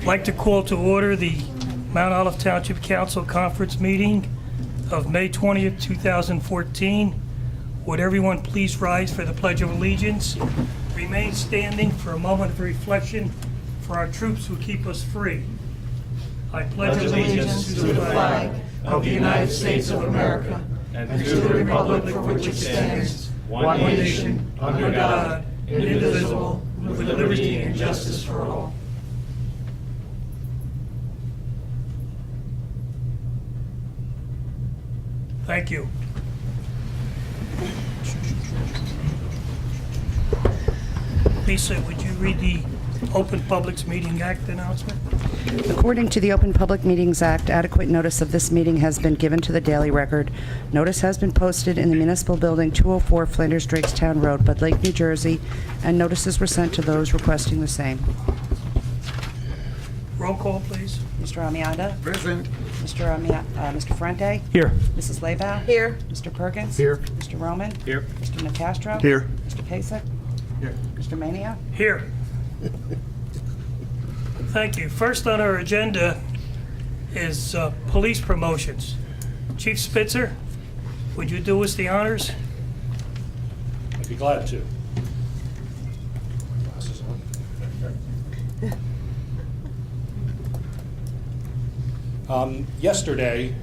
I'd like to call to order the Mount Olive Township Council Conference meeting of May 20th, 2014. Would everyone please rise for the Pledge of Allegiance? Remain standing for a moment of reflection for our troops who keep us free. I pledge allegiance to the flag of the United States of America and to the republic for which it stands, one nation, under God, indivisible, with liberty and justice for all. Thank you. Lisa, would you read the Open Publics Meeting Act announcement? According to the Open Public Meetings Act, adequate notice of this meeting has been given to the Daily Record. Notice has been posted in the Municipal Building, 204 Flanders Drakes Town Road, Bud Lake, New Jersey, and notices were sent to those requesting the same. Roll call, please. Mr. Amianda? Present. Mr. Ferrante? Here. Mrs. Leybow? Here. Mr. Perkins? Here. Mr. Roman? Here. Mr. Nacastro? Here. Mr. Pasek? Here. Mr. Mania? Here. Thank you. First on our agenda is police promotions. Chief Spitzer, would you do us the honors? I'd be glad to. Yesterday,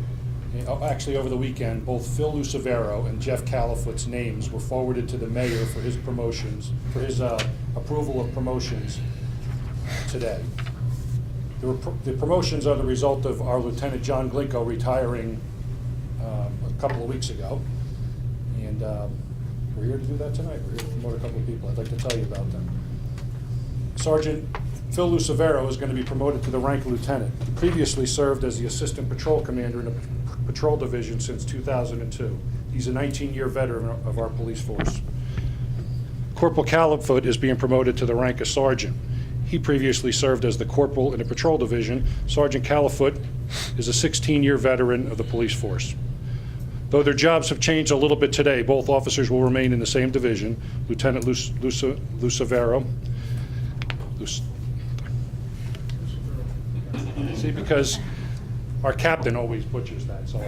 actually over the weekend, both Phil Lucevero and Jeff Califoot's names were forwarded to the mayor for his promotions, for his approval of promotions today. The promotions are the result of our Lieutenant John Glinko retiring a couple of weeks ago. And we're here to do that tonight. We're here to promote a couple of people. I'd like to tell you about them. Sergeant Phil Lucevero is going to be promoted to the rank of lieutenant. He previously served as the assistant patrol commander in a patrol division since 2002. He's a 19-year veteran of our police force. Corporal Califoot is being promoted to the rank of sergeant. He previously served as the corporal in a patrol division. Sergeant Califoot is a 16-year veteran of the police force. Though their jobs have changed a little bit today, both officers will remain in the same division. Lieutenant Lucevero. See, because our captain always butchers that, so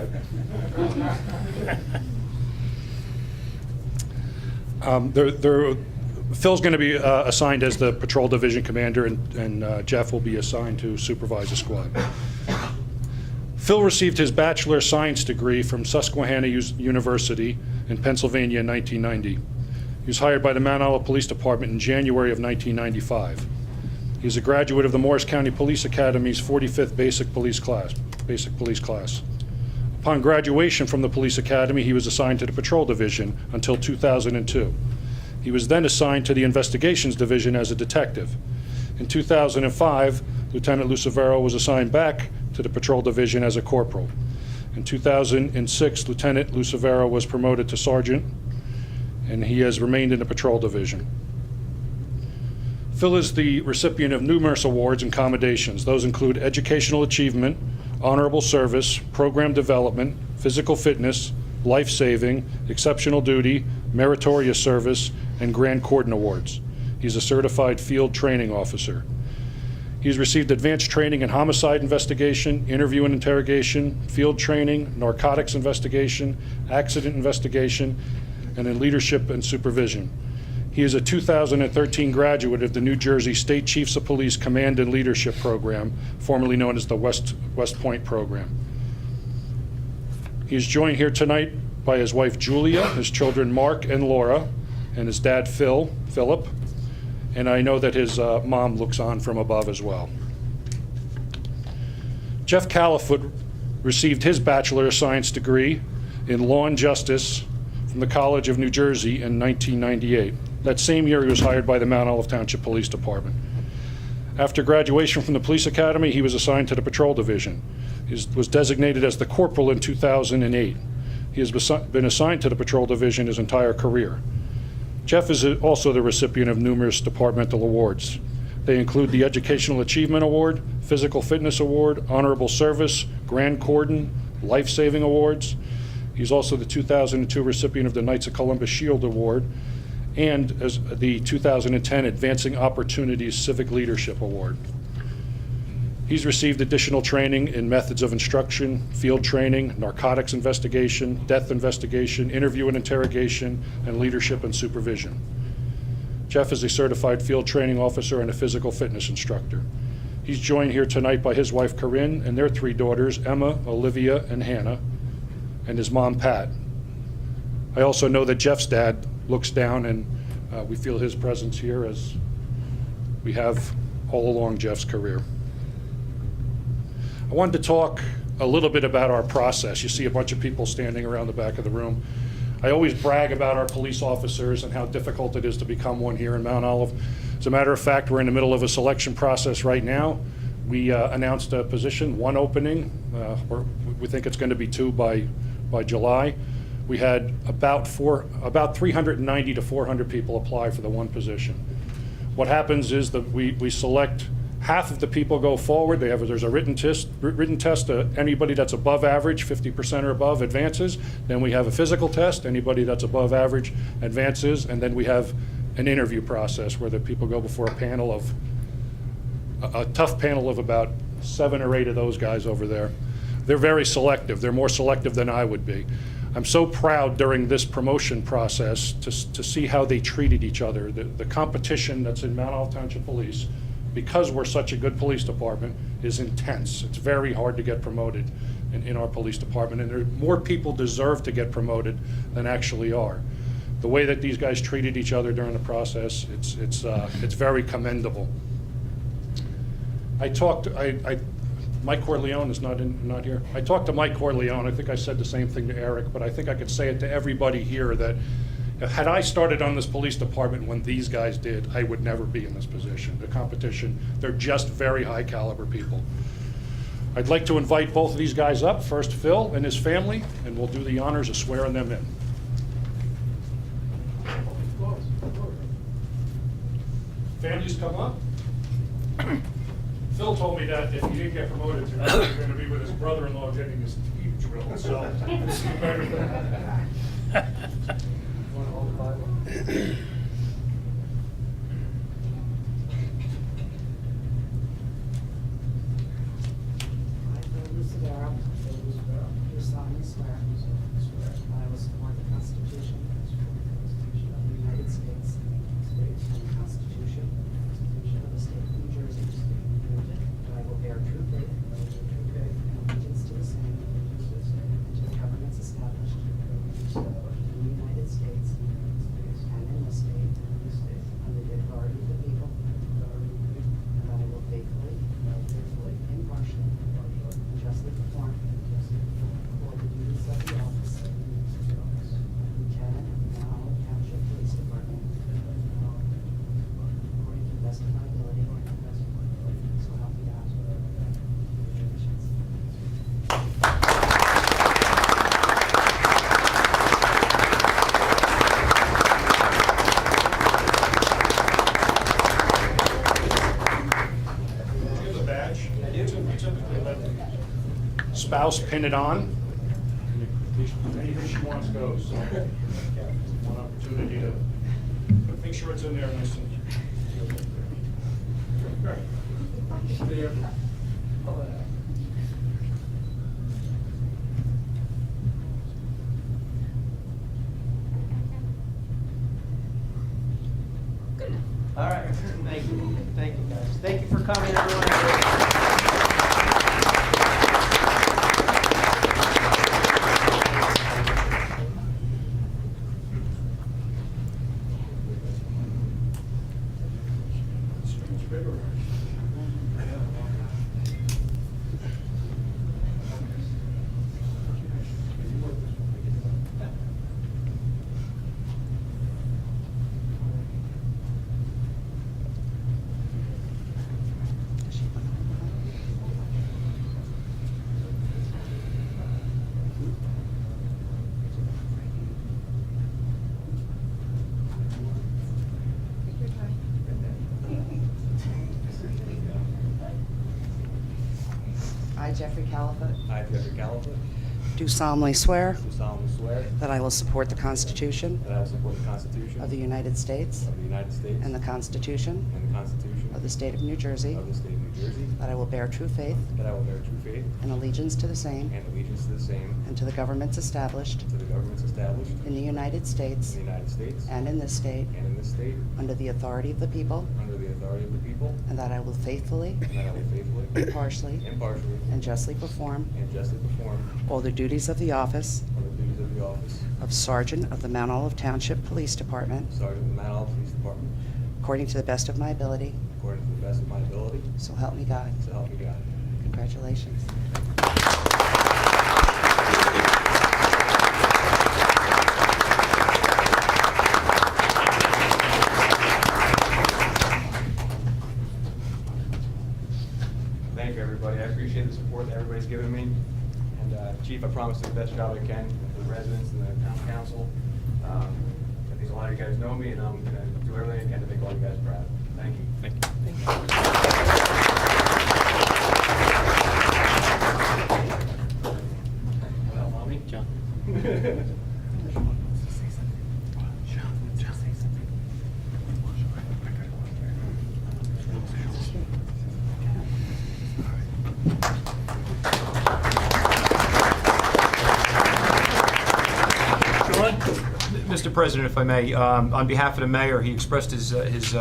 Phil's going to be assigned as the patrol division commander, and Jeff will be assigned to supervise the squad. Phil received his bachelor of science degree from Susquehanna University in Pennsylvania in 1990. He was hired by the Mount Olive Police Department in January of 1995. He's a graduate of the Morris County Police Academy's 45th Basic Police Class. Upon graduation from the Police Academy, he was assigned to the Patrol Division until 2002. He was then assigned to the Investigations Division as a detective. In 2005, Lieutenant Lucevero was assigned back to the Patrol Division as a corporal. In 2006, Lieutenant Lucevero was promoted to sergeant, and he has remained in the Patrol Division. Phil is the recipient of numerous awards and commendations. Those include Educational Achievement, Honorable Service, Program Development, Physical Fitness, Life Saving, Exceptional Duty, Meritorious Service, and Grand Cordon Awards. He's a certified field training officer. He's received advanced training in homicide investigation, interview and interrogation, field training, narcotics investigation, accident investigation, and in leadership and supervision. He is a 2013 graduate of the New Jersey State Chiefs of Police Command and Leadership Program, formerly known as the West Point Program. He is joined here tonight by his wife Julia, his children Mark and Laura, and his dad Philip, and I know that his mom looks on from above as well. Jeff Califoot received his Bachelor of Science degree in Law and Justice from the College of New Jersey in 1998. That same year, he was hired by the Mount Olive Township Police Department. After graduation from the Police Academy, he was assigned to the Patrol Division. He was designated as the corporal in 2008. He has been assigned to the Patrol Division his entire career. Jeff is also the recipient of numerous departmental awards. They include the Educational Achievement Award, Physical Fitness Award, Honorable Service, Grand Cordon, Life Saving Awards. He's also the 2002 recipient of the Knights of Columbus Shield Award and as the 2010 Advancing Opportunities Civic Leadership Award. He's received additional training in methods of instruction, field training, narcotics investigation, death investigation, interview and interrogation, and leadership and supervision. Jeff is a certified field training officer and a physical fitness instructor. He's joined here tonight by his wife Corinne and their 3 daughters, Emma, Olivia, and Hannah, and his mom, Pat. I also know that Jeff's dad looks down, and we feel his presence here as we have all along Jeff's career. I wanted to talk a little bit about our process. You see a bunch of people standing around the back of the room. I always brag about our police officers and how difficult it is to become one here in Mount Olive. As a matter of fact, we're in the middle of a selection process right now. We announced a position, 1 opening. We think it's going to be 2 by July. We had about 390 to 400 people apply for the 1 position. What happens is that we select half of the people go forward. There's a written test. Anybody that's above average, 50% or above, advances. Then we have a physical test. Anybody that's above average advances. And then we have an interview process where the people go before a tough panel of about 7 or 8 of those guys over there. They're very selective. They're more selective than I would be. I'm so proud during this promotion process to see how they treated each other. The competition that's in Mount Olive Township Police, because we're such a good police department, is intense. It's very hard to get promoted in our police department, and more people deserve to get promoted than actually are. The way that these guys treated each other during the process, it's very commendable. Mike Corleone is not here. I talked to Mike Corleone. I think I said the same thing to Eric, but I think I could say it to everybody here that had I started on this police department when these guys did, I would never be in this position. The competition, they're just very high caliber people. I'd like to invite both of these guys up. First, Phil and his family, and we'll do the honors of swearing them in. Families come up. Phil told me that if he didn't get promoted tonight, he was going to be with his brother-in-law getting his teeth drilled, so this is better than that. Want to hold the Bible? I, Phil Lucadero, do solemnly swear that I will support the Constitution of the United States and the Constitution of the State of New Jersey, that I will bear true faith and allegiance to the same and to the governments established in the United States and in the state under the authority of the people, and that I will faithfully, impartially, and justly perform all the duties of the office of Lieutenant of the Mount Olive Township Police Department according to the best of my ability, so help me God. Congratulations. Do you have a badge? I do. We typically let the spouse pin it on. Anything she wants goes. So one opportunity to make sure it's in there nice and. All right, thank you guys. Thank you for coming, everyone. I, Jeffrey Caliphate, I, Jeffrey Caliphate, do solemnly swear do solemnly swear that I will support the Constitution that I will support the Constitution of the United States of the United States and the Constitution and the Constitution of the State of New Jersey, of the State of New New Jersey, that I will bear true faith that I will bear true faith and allegiance to the same and allegiance to the same, and to the governments established to the governments established in the United States in the United States and in this state and in this state, under the authority of the people, under the authority of the people, and that I will faithfully, and that I will faithfully, impartially, impartially, and justly perform and justly perform all the duties of the office all the duties of the office of Sergeant of the Mount Olive Township Police Department of Sergeant of the Mount Olive Police Department according to the best of my ability, according to the best of my ability, so help me God. so help me God. Congratulations. Thank you, everybody. I appreciate the support that everybody's given me. And Chief, I promise to do the best job I can for the residents and the town council. I think a lot of you guys know me, and I'm going to do everything I can to make all you guys proud. Thank you. Thank you. Well, mommy? John. John? Mr. President, if I may, on behalf of the mayor, he expressed his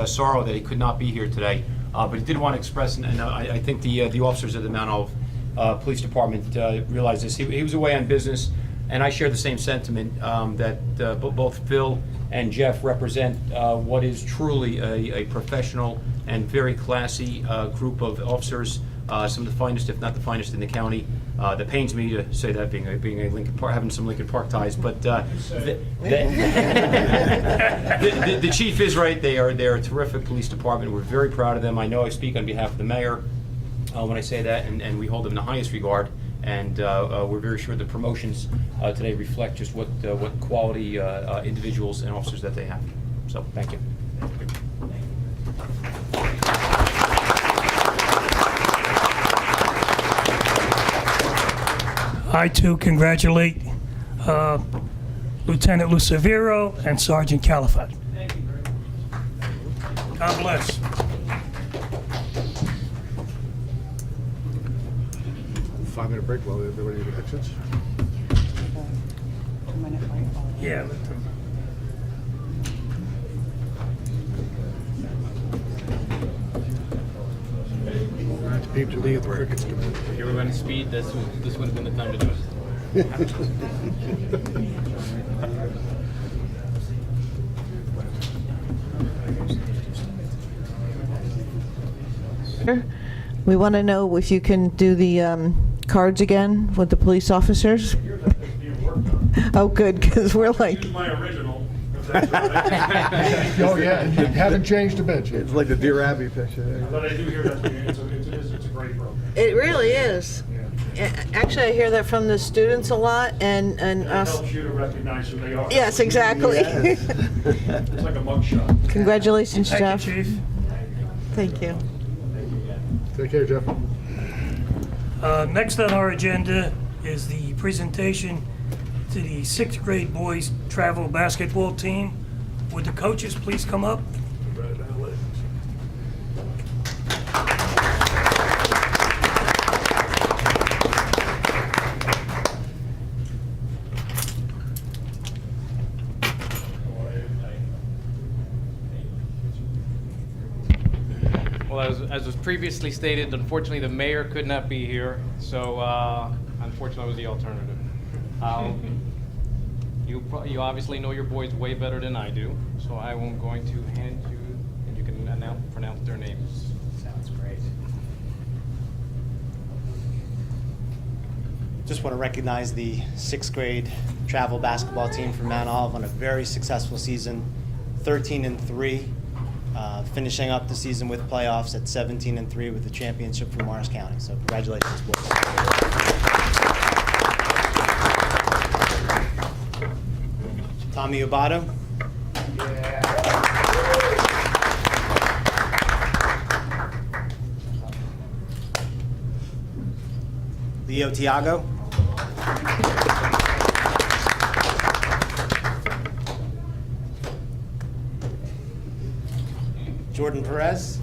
sorrow that he could not be here today, but he did want to express, and I think the officers of the Mount Olive Police Department realize this. He was away on business, and I share the same sentiment that both Phil and Jeff represent what is truly a professional and very classy group of officers, some of the finest, if not the finest, in the county. That pains me to say that, being a Lincoln Park, having some Lincoln Park ties, but the chief is right. They're a terrific police department. We're very proud of them. I know I speak on behalf of the mayor when I say that, and we hold them in the highest regard. And we're very sure the promotions today reflect just what quality individuals and officers that they have. So, thank you. I too congratulate Lieutenant Lucevero and Sergeant Califat. Thank you very much. God bless. Five-minute break while everybody exits. 2-minute break. Yeah. Peep to leave, the crickets come in. If you were going to speed, this would have been the time to do it. We want to know if you can do the cards again with the police officers. Oh, good, because we're like, My original. Oh, yeah, you haven't changed a bit, Chief. It's like the Dear Abby picture. But I do hear that it's a great program. it really is. Actually, I hear that from the students a lot, and It us. helps you to recognize who they are. Yes, exactly. It's like a mugshot. Congratulations, Jeff. Thank you, Chief. Thank you. Take care, Jeff. Next on our agenda is the presentation to the 6th grade boys travel basketball team. Would the coaches please come up? Well, as was previously stated, unfortunately, the mayor could not be here, so unfortunately, I was the alternative. You obviously know your boys way better than I do, so I am going to hand you, and you can pronounce their names. Sounds great. Just want to recognize the 6th grade travel basketball team from Mount Olive on a very successful season, 13-3, finishing up the season with playoffs at 17-3 with the championship from Morris County. So congratulations, boys. Tommy Ubato. Leo Tiago. Jordan Perez.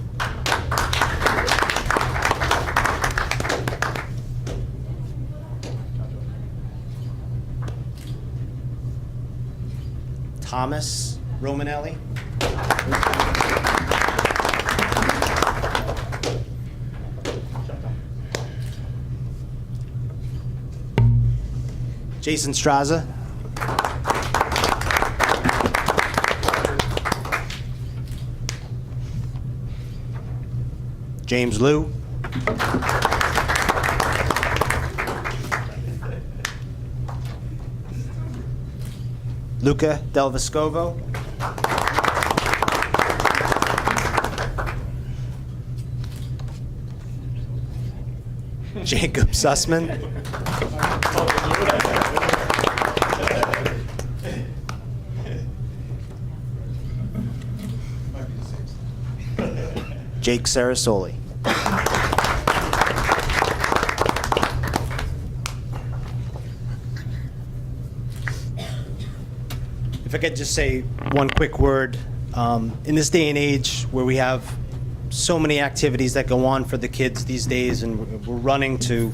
Thomas Romanelli. Jason Straza. James Liu. Luca Del Vescovo. Jacob Sussman. Jake Sarasoli. If I could just say one quick word, in this day and age where we have so many activities that go on for the kids these days, and we're running to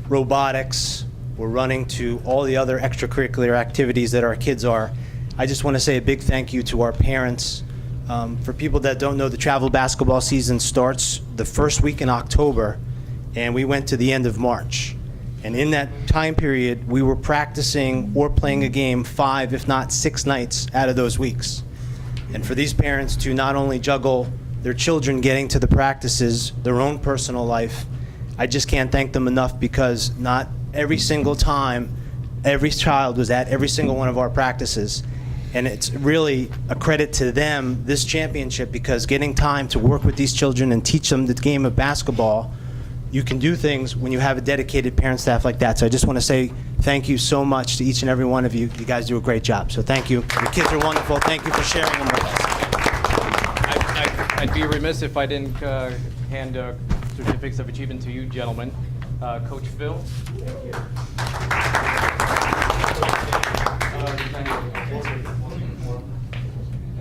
robotics, we're running to all the other extracurricular activities that our kids are, I just want to say a big thank you to our parents. For people that don't know, the travel basketball season starts the first week in October, and we went to the end of March. And in that time period, we were practicing or playing a game 5, if not 6 nights out of those weeks. And for these parents to not only juggle their children getting to the practices, their own personal life, I just can't thank them enough, because not every single time every child was at every single one of our practices. And it's really a credit to them, this championship, because getting time to work with these children and teach them the game of basketball, you can do things when you have a dedicated parent staff like that. So I just want to say thank you so much to each and every one of you. You guys do a great job. So thank you. Your kids are wonderful. Thank you for sharing them with us. I'd be remiss if I didn't hand certificates of achievement to you gentlemen. Coach Phil. Thank you.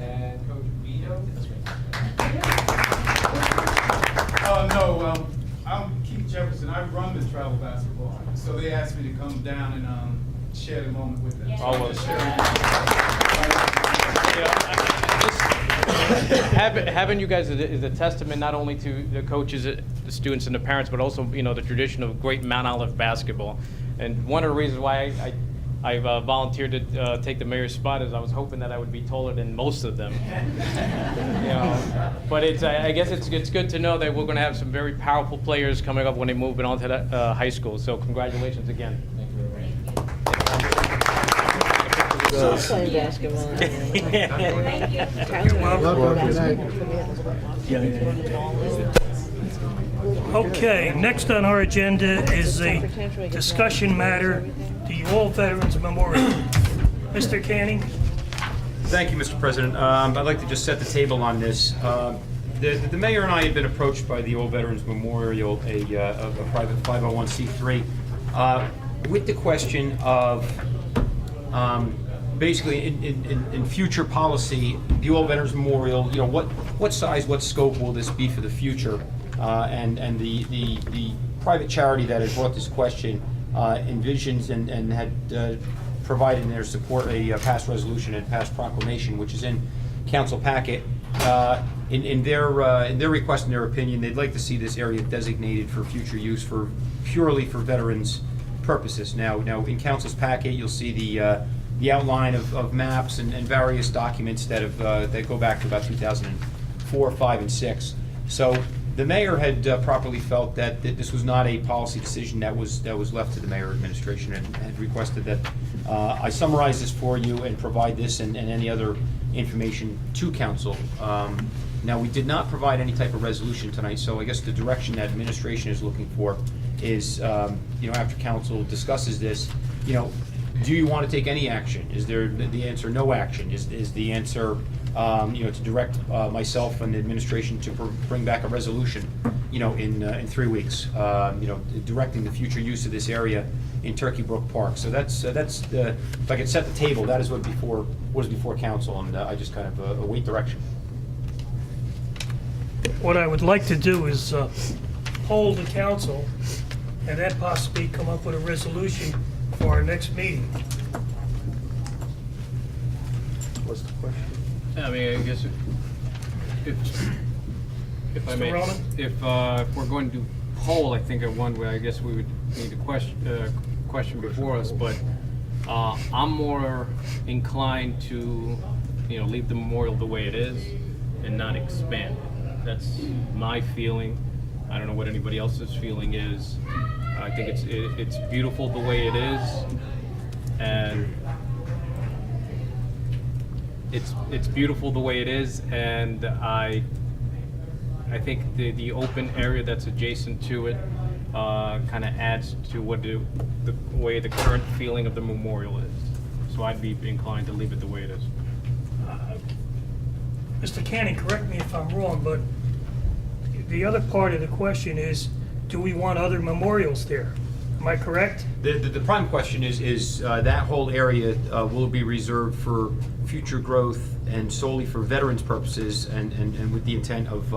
And Coach Vito. No, I'm Keith Jefferson. I run the travel basketball. So they asked me to come down and share the moment with them. So All I'm of just us. sharing. Having you guys is a testament not only to the coaches, the students, and the parents, but also the tradition of great Mount Olive basketball. And one of the reasons why I volunteered to take the mayor's spot is I was hoping that I would be taller than most of them. But I guess it's good to know that we're going to have some very powerful players coming up when they move on to the high school. So congratulations again. Thank you very much. Playing basketball. Okay, next on our agenda is a discussion matter, the All Veterans Memorial. Mr. Canning? Thank you, Mr. President. I'd like to just set the table on this. The mayor and I had been approached by the All Veterans Memorial, a private 501c3, with the question of basically in future policy, the All Veterans Memorial, what size, what scope will this be for the future? And the private charity that had brought this question envisions and had provided in their support a past resolution and past proclamation, which is in council packet. In their request and their opinion, they'd like to see this area designated for future use purely for veterans purposes. Now in council's packet, you'll see the outline of maps and various documents that go back to about 2004, 5, and 6. So the mayor had properly felt that this was not a policy decision that was left to the mayor administration, and had requested that I summarize this for you and provide this and any other information to council. Now, we did not provide any type of resolution tonight, so I guess the direction that administration is looking for is, after council discusses this, do you want to take any action? Is there the answer no action? Is the answer to direct myself and the administration to bring back a resolution, in 3 weeks, directing the future use of this area in Turkey Brook Park. So that's if I could set the table, that is what was before council, and I just kind of await direction. What I would like to do is hold the council and then possibly come up with a resolution for our next meeting. What's the question? I mean, I guess if I Mr. may, Roman? if we're going to poll, I think at one way, I guess we would need a question before us, but I'm more inclined to, leave the memorial the way it is and not expand it. That's my feeling. I don't know what anybody else's feeling is. I think it's beautiful the way it is, and it's beautiful the way it is, and I think the open area that's adjacent to it kind of adds to the way the current feeling of the memorial is. So I'd be inclined to leave it the way it is. Mr. Cannon, correct me if I'm wrong, but the other part of the question is, do we want other memorials there? Am I correct? The prime question is that whole area will be reserved for future growth and solely for veterans purposes, and with the intent of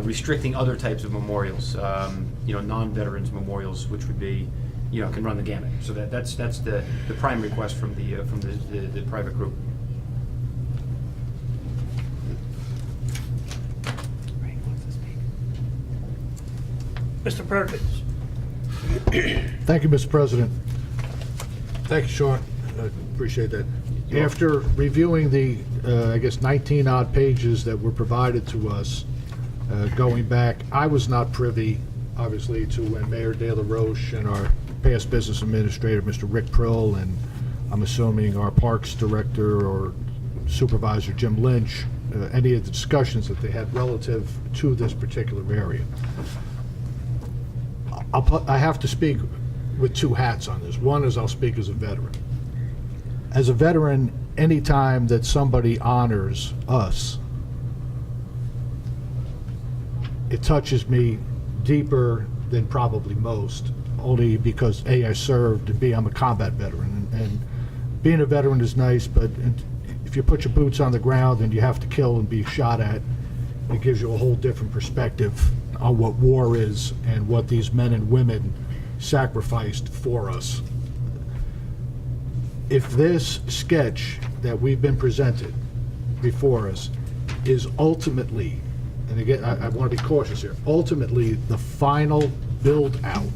restricting other types of memorials, non-veterans memorials, which would be, can run the gamut. So that's the prime request from the private group. Mr. Perkins? Thank you, Mr. President. Thank you, Sean. I appreciate that. After reviewing the, 19 odd pages that were provided to us, going back, I was not privy, obviously, to when Mayor De La Roche and our past business administrator, Mr. Rick Prill, and I'm assuming our Parks Director or Supervisor Jim Lynch, any of the discussions that they had relative to this particular area. I have to speak with two hats on this. One is I'll speak as a veteran. As a veteran, any time that somebody honors us, it touches me deeper than probably most, only because A, I served, and B, I'm a combat veteran. And being a veteran is nice, but if you put your boots on the ground and you have to kill and be shot at, it gives you a whole different perspective on what war is and what these men and women sacrificed for us. If this sketch that we've been presented before us is ultimately, and again, I want to be cautious here, ultimately the final build out,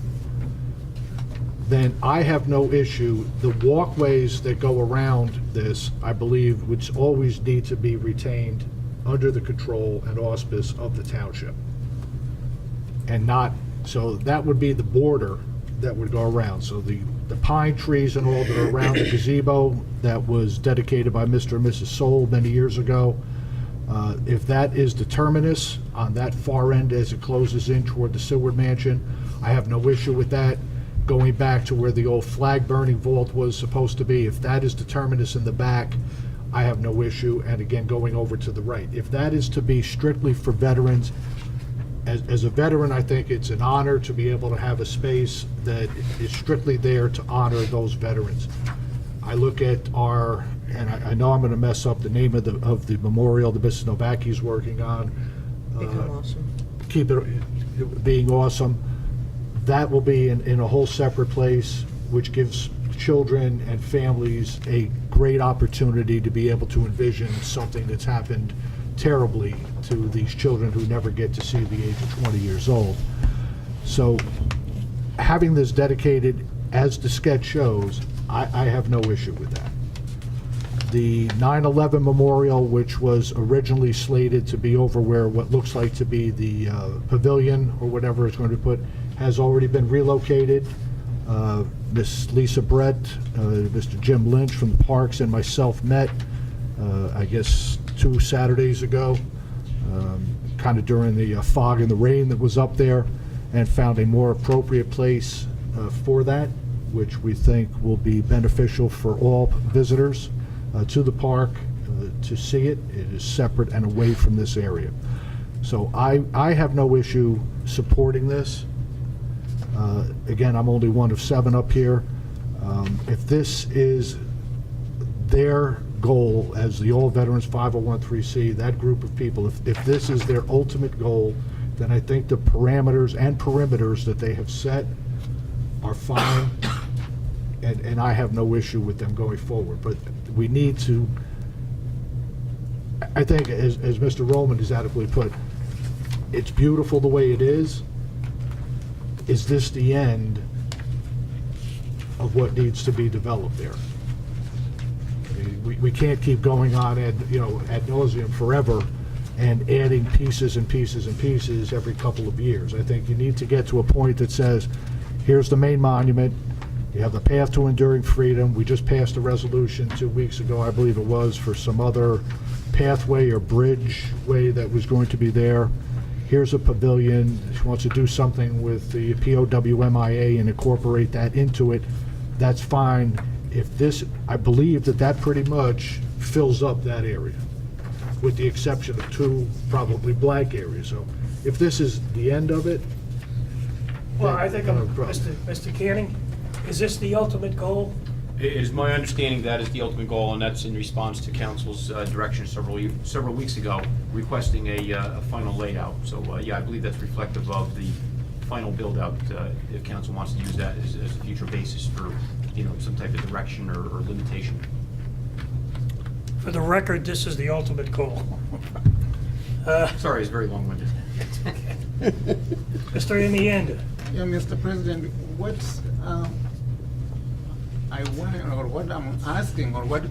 then I have no issue. The walkways that go around this, I believe, would always need to be retained under the control and auspice of the township. And not, so that would be the border that would go around. So the pine trees and all that are around the gazebo that was dedicated by Mr. and Mrs. Soul many years ago, if that is the terminus on that far end as it closes in toward the Seward Mansion, I have no issue with that. Going back to where the old flag burning vault was supposed to be, if that is the terminus in the back, I have no issue. And again, going over to the right, if that is to be strictly for veterans, as a veteran, I think it's an honor to be able to have a space that is strictly there to honor those veterans. I look at our, and I know I'm going to mess up the name of the memorial that Mrs. Novacki's working on. Keep it being awesome. That will be in a whole separate place, which gives children and families a great opportunity to be able to envision something that's happened terribly to these children who never get to see the age of 20 years old. So having this dedicated as the sketch shows, I have no issue with that. The 9/11 memorial, which was originally slated to be over where what looks like to be the pavilion or whatever it's going to be put, has already been relocated. Miss Lisa Brett, Mr. Jim Lynch from the Parks and myself met, I guess 2 Saturdays ago, kind of during the fog and the rain that was up there, and found a more appropriate place for that, which we think will be beneficial for all visitors to the park to see it. It is separate and away from this area. So I have no issue supporting this. Again, I'm only one of 7 up here. If this is their goal as the All Veterans 501(c), that group of people, if this is their ultimate goal, then I think the parameters and perimeters that they have set are fine. and I have no issue with them going forward, but we need to, I think, as Mr. Roman has adequately put, it's beautiful the way it is. Is this the end of what needs to be developed there? I mean, we can't keep going on ad nauseum forever and adding pieces and pieces and pieces every couple of years. I think you need to get to a point that says, here's the main monument, you have the path to enduring freedom. We just passed a resolution 2 weeks ago, I believe it was, for some other pathway or bridge way that was going to be there. Here's a pavilion. She wants to do something with the POWMIA and incorporate that into it. That's fine. If this, I believe that pretty much fills up that area, with the exception of 2 probably blank areas. So if this is the end of it, Well, I think, no problem. Mr. Canning, is this the ultimate goal? It is my understanding that is the ultimate goal, and that's in response to council's direction several weeks ago, requesting a final layout. So, yeah, I believe that's reflective of the final build-out, if council wants to use that as a future basis for, some type of direction or limitation. For the record, this is the ultimate goal. Sorry, it's very long-winded. Mr. Amienda. Yeah, Mr. President, I want, or what I'm asking, or what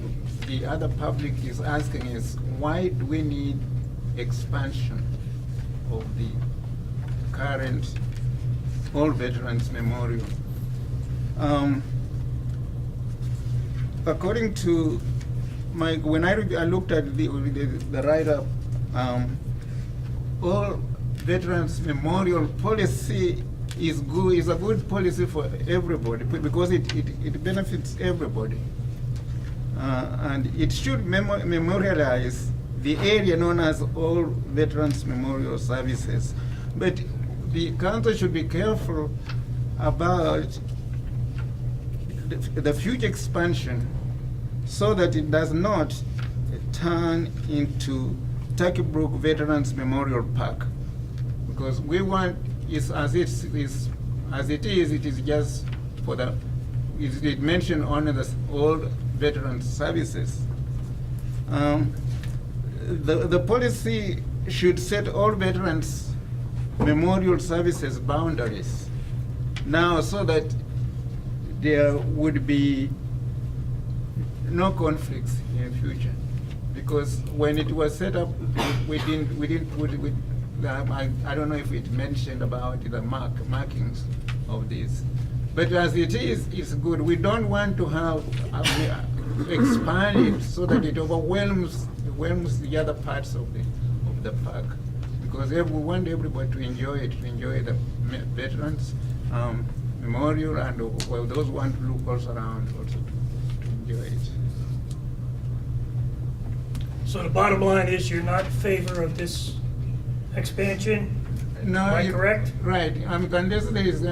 the other public is asking is, why do we need expansion of the current All Veterans Memorial? According to when I looked at the write-up, All Veterans Memorial policy is good. Is a good policy for everybody because it benefits everybody, and it should memorialize the area known as All Veterans Memorial Services. But the council should be careful about the future expansion, so that it does not turn into Turkey Brook Veterans Memorial Park, because we want it is just for the, it mentioned only the old veteran services. The policy should set all veterans memorial services boundaries now, so that there would be no conflicts in the future. Because when it was set up, we didn't put it with, I don't know if it mentioned about the markings of this. But as it is, it's good. We don't want to have expand it so that it overwhelms the other parts of the park. Because we want everybody to enjoy the veterans memorial, and well, those who want to look also around also to enjoy it. So the bottom line is you're not in favor of this expansion? No, Am I correct? Right. Unless there is,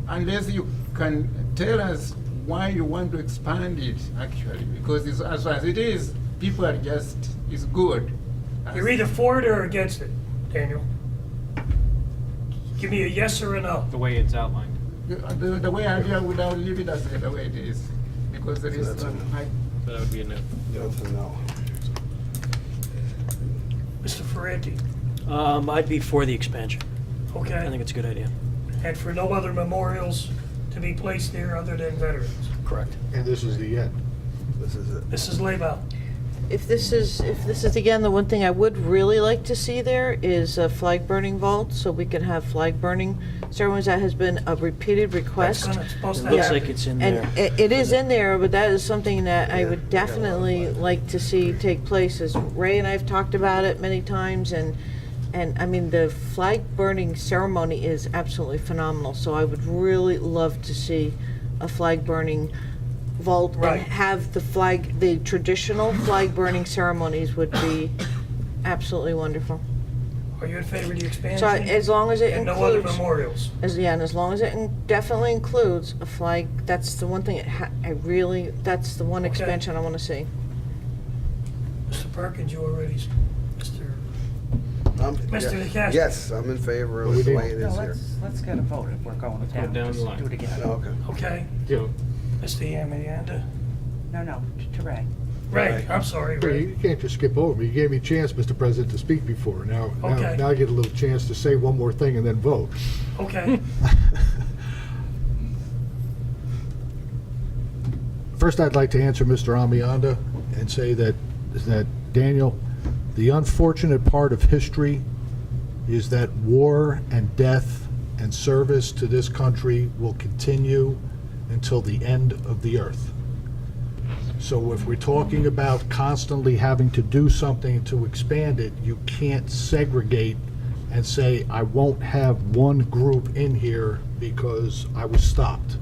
unless you can tell us why you want to expand it, actually, because it's, as it is, people are just, it's good. You're either for it or against it, Daniel. Give me a yes or a no. The way it's outlined. The way I would leave it as the way it is, because there is. So that would be a no. Mr. Ferranti. I'd be for the expansion. Okay. I think it's a good idea. And for no other memorials to be placed there other than veterans. Correct. and this is the end. Mrs. Leba. If this is again, the one thing I would really like to see there is a flag burning vault, so we can have flag burning ceremonies. That has been a repeated request. It's supposed to It looks happen. like it's in there. And it is in there, but that is something that I would definitely like to see take place, as Ray and I have talked about it many times, and I mean, the flag burning ceremony is absolutely phenomenal, so I would really love to see a flag burning vault Right. and have the traditional flag burning ceremonies would be absolutely wonderful. Are you in favor of the expansion? So as long as it And no other includes, memorials? and as long as it definitely includes a flag, that's the one thing, that's the one Okay. expansion I want to see. Mr. Perkins, you already, Mr. DeCastro. Yes, I'm in favor Well, of we the need- way it is here. Let's get a vote if we're going down. down the Just line. Do it again. Okay. Okay. You know, Mr. Yamianda. No, to Ray. Ray, I'm sorry, Ray. You can't just skip over me. You gave me a chance, Mr. President, to speak before. Now Okay. I get a little chance to say one more thing and then vote. Okay. First, I'd like to answer Mr. Amianda and say that Daniel, the unfortunate part of history is that war and death and service to this country will continue until the end of the earth. So if we're talking about constantly having to do something to expand it, you can't segregate and say, I won't have one group in here because I was stopped.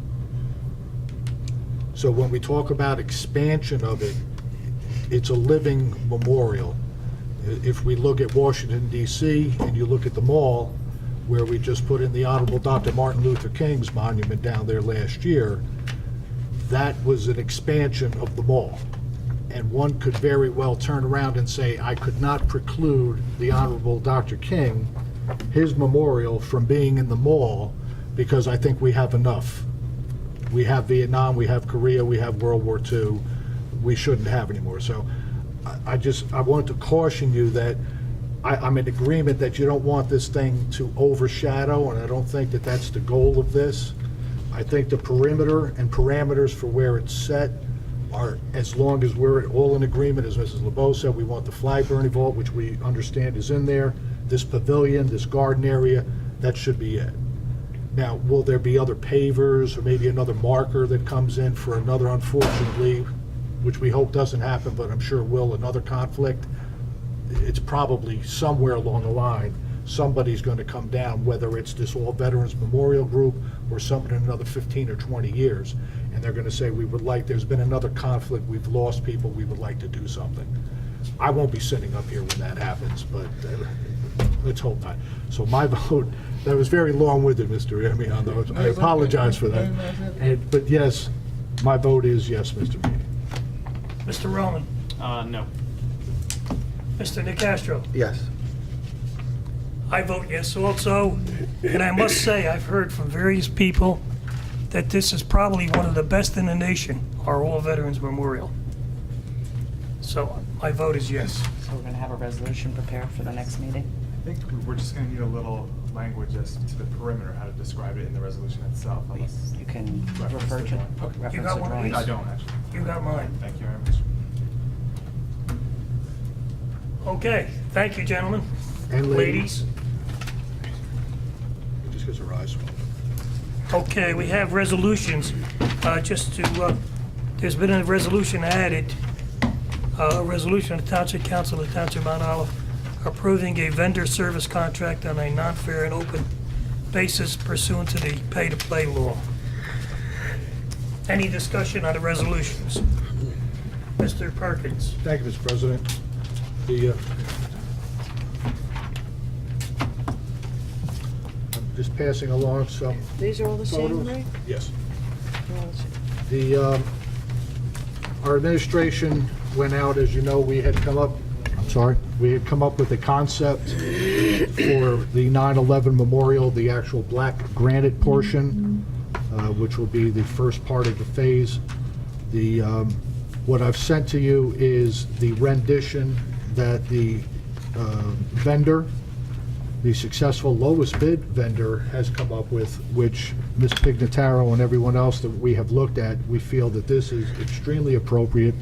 So when we talk about expansion of it, it's a living memorial. If we look at Washington DC and you look at the mall, where we just put in the Honorable Dr. Martin Luther King's monument down there last year, that was an expansion of the mall. And one could very well turn around and say, I could not preclude the Honorable Dr. King, his memorial, from being in the mall, because I think we have enough. We have Vietnam, we have Korea, we have World War II. We shouldn't have anymore. So I wanted to caution you that I'm in agreement that you don't want this thing to overshadow, and I don't think that that's the goal of this. I think the perimeter and parameters for where it's set are, as long as we're all in agreement, as Mrs. LeBeau said, we want the flag burning vault, which we understand is in there, this pavilion, this garden area, that should be it. Now, will there be other pavers or maybe another marker that comes in for another, unfortunately, which we hope doesn't happen, but I'm sure will, another conflict? It's probably somewhere along the line, somebody's going to come down, whether it's this All Veterans Memorial Group or someone in another 15 or 20 years. And they're going to say, there's been another conflict, we've lost people, we would like to do something. I won't be sitting up here when that happens, but let's hope not. So my vote, that was very long-winded, Mr. Amianda. I apologize for that. But yes, my vote is yes, Mr. Meany. Mr. Roman. No. Mr. Nicastro. Yes. I vote yes also, and I must say, I've heard from various people that this is probably one of the best in the nation, our All Veterans Memorial. So my vote is yes. So we're going to have a resolution prepared for the next meeting? I think we're just going to need a little language as to the perimeter, how to describe it in the resolution itself. Unless You can reference refer the to, drawing. Okay. reference You got the one of drawings. these? I don't actually. You got mine. Thank you very much. Okay, thank you, gentlemen. And Ladies. Just because her eyes swell. Okay, we have resolutions. There's been a resolution added, a resolution of the Township Council of the Township of Mount Olive approving a vendor service contract on a non-fair and open basis pursuant to the pay-to-play law. Any discussion on the resolutions? Mr. Perkins. Thank you, Mr. President. I'm just passing along some These are all the same, photos. right? Yes. Well, let's see. Our administration went out, as you know, we had come up with a concept for the 9/11 memorial, the actual black granite portion, which will be the first part of the phase. What I've sent to you is the rendition that the vendor, the successful lowest bid vendor, has come up with, which Ms. Pignataro and everyone else that we have looked at, we feel that this is extremely appropriate.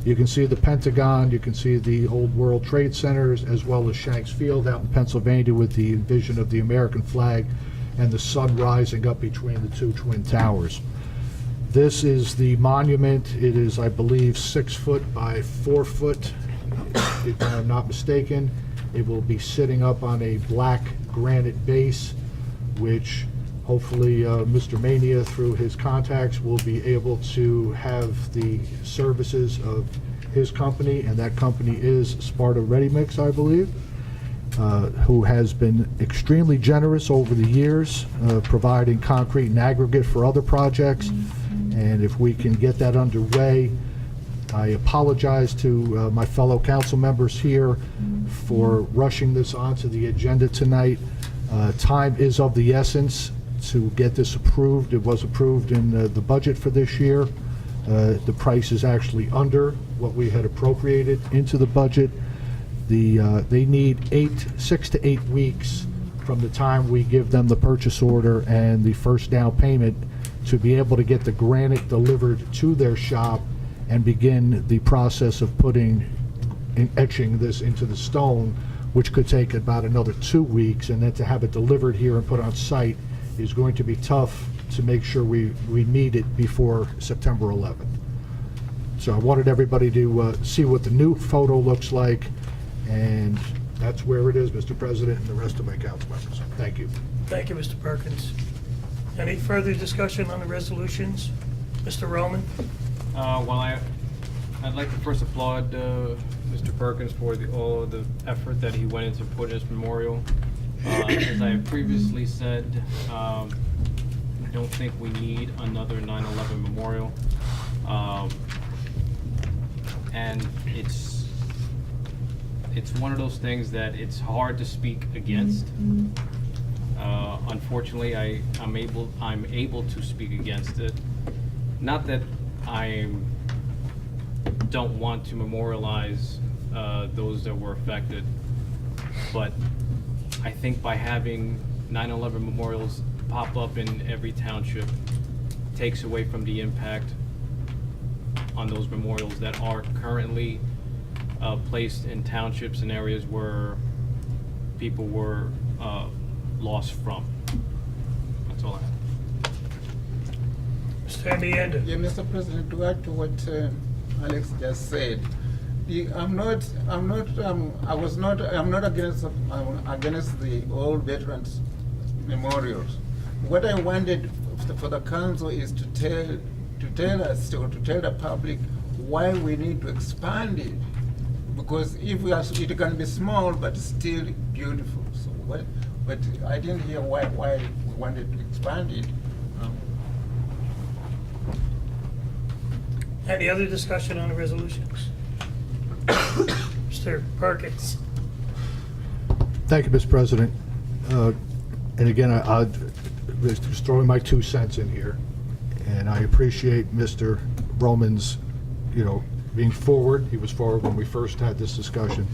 You can see the Pentagon, you can see the old World Trade Centers, as well as Shanks Field out in Pennsylvania with the vision of the American flag and the sun rising up between the two twin towers. This is the monument. It is, I believe, 6 foot by 4 foot, if I'm not mistaken. It will be sitting up on a black granite base, which hopefully Mr. Mania, through his contacts, will be able to have the services of his company, and that company is Sparta Ready Mix, I believe, who has been extremely generous over the years, providing concrete and aggregate for other projects. And if we can get that underway, I apologize to my fellow council members here for rushing this onto the agenda tonight. Time is of the essence to get this approved. It was approved in the budget for this year. The price is actually under what we had appropriated into the budget. They need 6 to 8 weeks from the time we give them the purchase order and the first down payment to be able to get the granite delivered to their shop and begin the process of putting and etching this into the stone, which could take about another 2 weeks, and then to have it delivered here and put on site is going to be tough to make sure we meet it before September 11th. So I wanted everybody to see what the new photo looks like, and that's where it is, Mr. President, and the rest of my council members. Thank you. Thank you, Mr. Perkins. Any further discussion on the resolutions? Mr. Roman? Well, I'd like to first applaud Mr. Perkins for all of the effort that he went into putting this memorial. As I have previously said, I don't think we need another 9/11 memorial. And it's one of those things that it's hard to speak against. Unfortunately, I'm able to speak against it. Not that I don't want to memorialize those that were affected, but I think by having 9/11 memorials pop up in every township takes away from the impact on those memorials that are currently placed in townships and areas where people were lost from. That's all I have. Mr. Amienda? Yeah, Mr. President, to add to what Alex just said, I'm not against the old veterans memorials. What I wanted for the council is to tell us or to tell the public why we need to expand it. Because if we are, it can be small but still beautiful. So what? But I didn't hear why we wanted to expand it. Any other discussion on the resolutions? Mr. Perkins? Thank you, Mr. President. And again, I just throwing my 2 cents in here, and I appreciate Mr. Roman's, being forward. He was forward when we first had this discussion.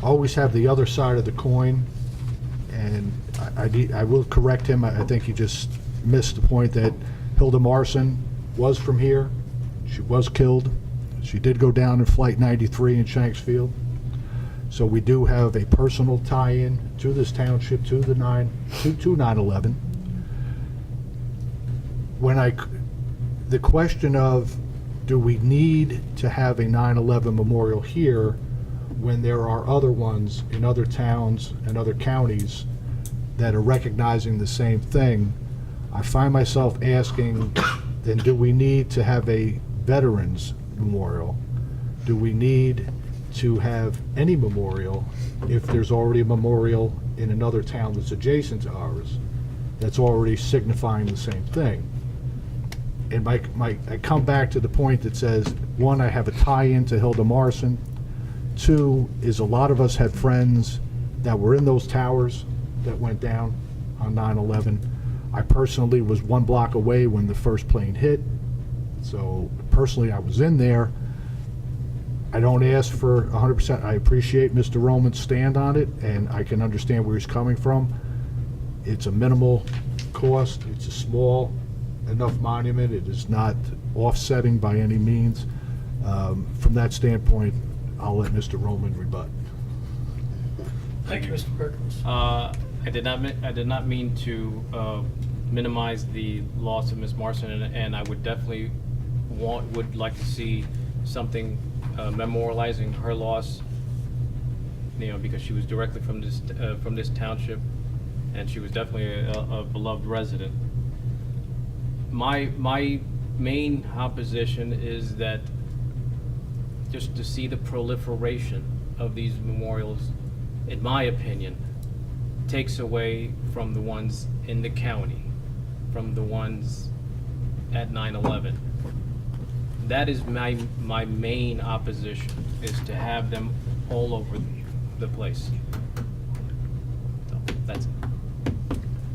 Always have the other side of the coin, and I will correct him. I think he just missed the point that Hilda Marson was from here. She was killed. She did go down in Flight 93 in Shanksfield. So we do have a personal tie-in to this township, to 9/11. The question of, do we need to have a 9/11 memorial here when there are other ones in other towns and other counties that are recognizing the same thing? I find myself asking, then do we need to have a veterans memorial? Do we need to have any memorial if there's already a memorial in another town that's adjacent to ours that's already signifying the same thing? And I come back to the point that says, one, I have a tie-in to Hilda Marson. Two, is a lot of us had friends that were in those towers that went down on 9/11. I personally was 1 block away when the first plane hit. So personally, I was in there. I don't ask for 100%. I appreciate Mr. Roman's stand on it, and I can understand where he's coming from. It's a minimal cost. It's a small enough monument. It is not offsetting by any means. From that standpoint, I'll let Mr. Roman rebut. Thank you, Mr. Perkins. I did not mean to minimize the loss of Ms. Marson, and I would definitely would like to see something memorializing her loss. Because she was directly from this township, and she was definitely a beloved resident. My main opposition is that just to see the proliferation of these memorials, in my opinion, takes away from the ones in the county, from the ones at 9/11. That is my main opposition, is to have them all over the place. So, that's it.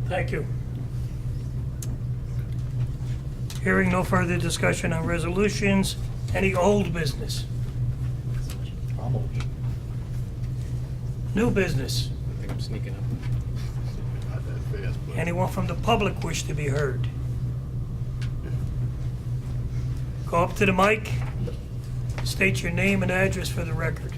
Thank you. Hearing no further discussion on resolutions, any old business? New business? I think I'm sneaking up. Anyone from the public wish to be heard? Go up to the mic, state your name and address for the record.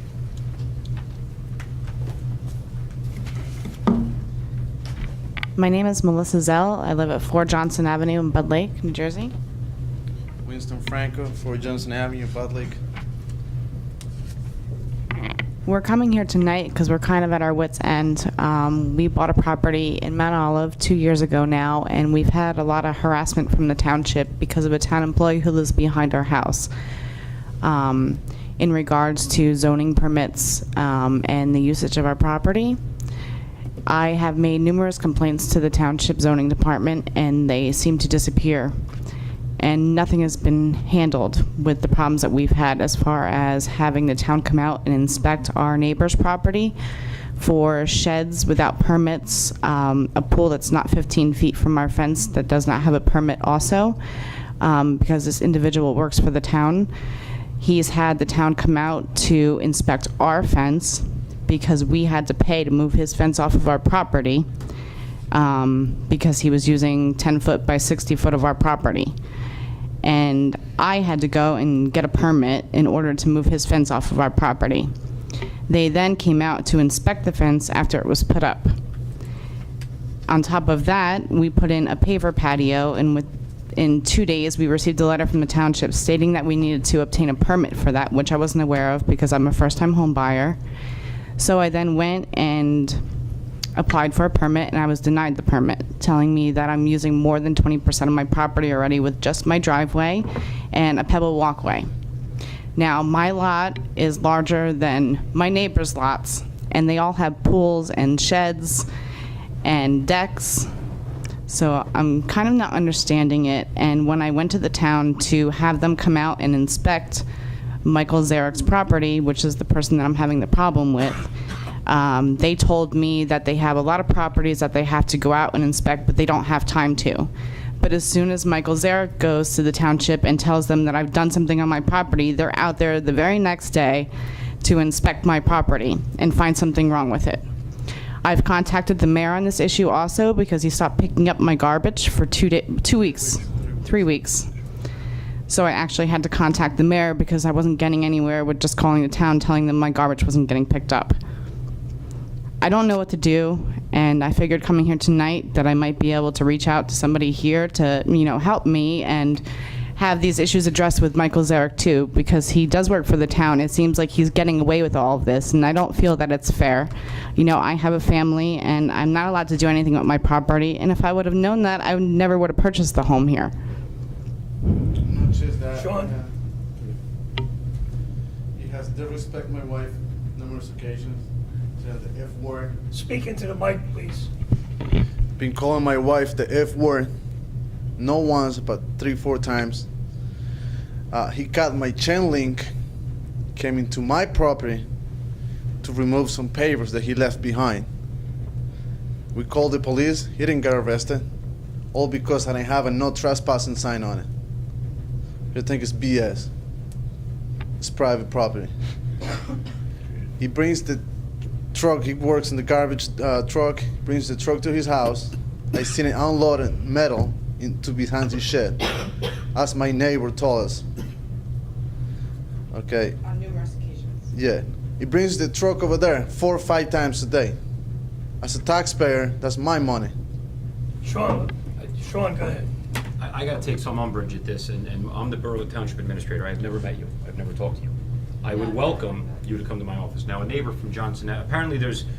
My name is Melissa Zell. I live at 4 Johnson Avenue in Bud Lake, New Jersey. Winston Franco, 4 Johnson Avenue, Bud Lake. We're coming here tonight because we're kind of at our wits' end. We bought a property in Mount Olive 2 years ago now, and we've had a lot of harassment from the township because of a town employee who lives behind our house in regards to zoning permits and the usage of our property. I have made numerous complaints to the township zoning department, and they seem to disappear. And nothing has been handled with the problems that we've had as far as having the town come out and inspect our neighbor's property for sheds without permits, a pool that's not 15 feet from our fence that does not have a permit also, because this individual works for the town. He's had the town come out to inspect our fence because we had to pay to move his fence off of our property because he was using 10 foot by 60 foot of our property. And I had to go and get a permit in order to move his fence off of our property. They then came out to inspect the fence after it was put up. On top of that, we put in a paver patio, and within 2 days, we received a letter from the township stating that we needed to obtain a permit for that, which I wasn't aware of because I'm a first-time home buyer. So I then went and applied for a permit, and I was denied the permit, telling me that I'm using more than 20% of my property already with just my driveway and a pebble walkway. Now, my lot is larger than my neighbor's lots, and they all have pools and sheds and decks. So I'm kind of not understanding it, and when I went to the town to have them come out and inspect Michael Zarek's property, which is the person that I'm having the problem with, they told me that they have a lot of properties that they have to go out and inspect, but they don't have time to. But as soon as Michael Zarek goes to the township and tells them that I've done something on my property, they're out there the very next day to inspect my property and find something wrong with it. I've contacted the mayor on this issue also because he stopped picking up my garbage for 3 weeks. So I actually had to contact the mayor because I wasn't getting anywhere with just calling the town telling them my garbage wasn't getting picked up. I don't know what to do, and I figured coming here tonight that I might be able to reach out to somebody here to, help me and have these issues addressed with Michael Zarek too, because he does work for the town. It seems like he's getting away with all of this, and I don't feel that it's fair. I have a family, and I'm not allowed to do anything with my property, and if I would have known that, I never would have purchased the home here. Not just that. Sean? He has disrespected my wife numerous occasions. Said the F word. Speak into the mic, please. Been calling my wife the F word. Not once, but 3-4 times. He cut my chain link, came into my property to remove some papers that he left behind. We called the police. He didn't get arrested. All because I didn't have a no trespassing sign on it. You think it's BS. It's private property. He brings the truck, he works in the garbage truck, brings the truck to his house. I seen it unloaded metal into behind his shed. As my neighbor told us. Okay. On numerous occasions. Yeah. He brings the truck over there 4 or 5 times a day. As a taxpayer, that's my money. Sean, go ahead. I got to take some umbrage at this, and I'm the Borough Township Administrator. I've never met you. I've never talked to you. I would welcome you to come to my office. Now, a neighbor from Johnson, apparently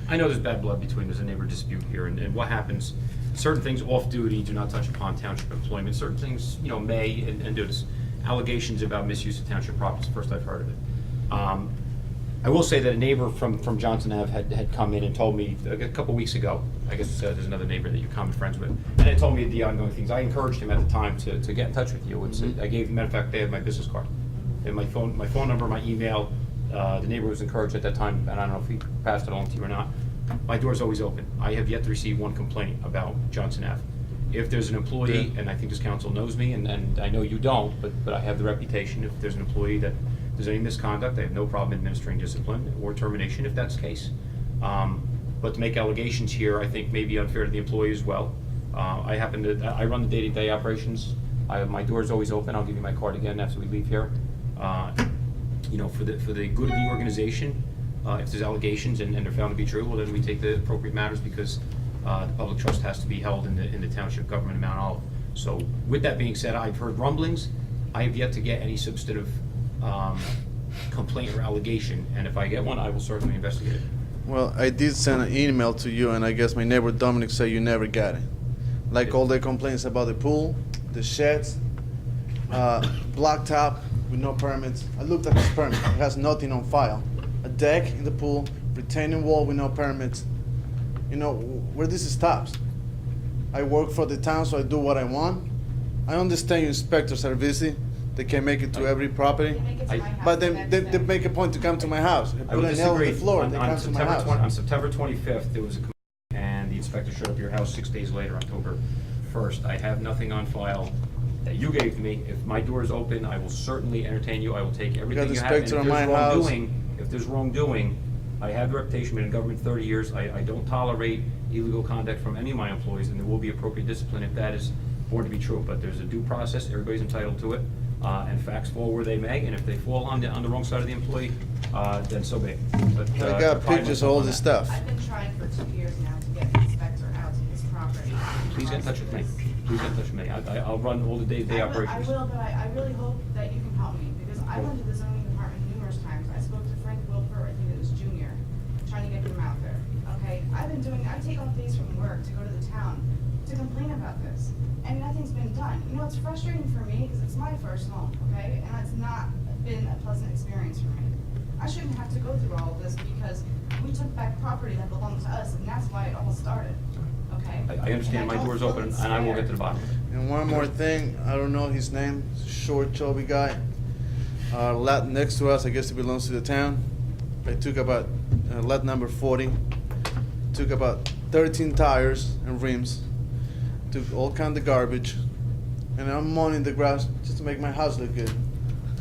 I know there's bad blood between, there's a neighbor dispute here, and what happens, certain things off-duty do not touch upon township employment. Certain things, may, and there's allegations about misuse of township property. It's the first I've heard of it. I will say that a neighbor from Johnson Ave had come in and told me a couple weeks ago, I guess there's another neighbor that you're common friends with, and they told me the ongoing things. I encouraged him at the time to get in touch with you. I gave, matter of fact, they had my business card. And my phone number, my email. The neighbor was encouraged at that time, and I don't know if he passed it on to you or not. my door's always open. I have yet to receive one complaint about Johnson Ave. If there's an employee, and I think this council knows me, and I know you don't, but I have the reputation, if there's an employee that there's any misconduct, I have no problem administering discipline or termination if that's the case. But to make allegations here, I think may be unfair to the employee as well. I run the day-to-day operations. My door's always open. I'll give you my card again after we leave here. You know, for the good of the organization, if there's allegations and they're found to be true, well, then we take the appropriate matters because the public trust has to be held in the township government of Mount Olive. So with that being said, I've heard rumblings. I have yet to get any substantive complaint or allegation, and if I get one, I will certainly investigate it. Well, I did send an email to you, and I guess my neighbor Dominic said you never got it. Like all the complaints about the pool, the sheds, blacktop with no permits. I looked at his permit. It has nothing on file. A deck in the pool, retaining wall with no permits. You know, where this stops. I work for the town, so I do what I want. I understand your inspectors are busy. They can make it to every property. But they make a point to come to my house. I would Put a nail on the disagree. floor, they come to my house. On September 25th, there was a complaint, and the inspector showed up at your house 6 days later, October 1st. I have nothing on file that you gave to me. If my door is open, I will certainly entertain you. I will take everything the you have. And inspector on my house. If there's wrongdoing, I have the reputation, been in government 30 years. I don't tolerate illegal conduct from any of my employees, and there will be appropriate discipline if that is born to be true. But there's a due process. Everybody's entitled to it. And facts fall where they may, and if they fall on the wrong side of the employee, then so be it. But, I got pictures of all this stuff. I've been trying for 2 years now to get the inspector out to this property. Please get in touch with me. Please get in touch with me. I'll run all the day-to-day operations. I will, but I really hope that you can help me, because I went to the zoning department numerous times. I spoke to Frank Wilper, I think it was junior, trying to get him out there, okay? I take off days from work to go to the town to complain about this, and nothing's been done. You know, it's frustrating for me, because it's my first home, okay? And it's not been a pleasant experience for me. I shouldn't have to go through all of this, because we took back property that belonged to us, and that's why it all started, okay? I understand my door's open, and I will get to the bottom of it. And one more thing, I don't know his name, short, chubby guy. Lot next to us, I guess it belongs to the town. I took about, lot number 40, took about 13 tires and rims, took all kind of garbage, and I'm mowing the grass just to make my house look good.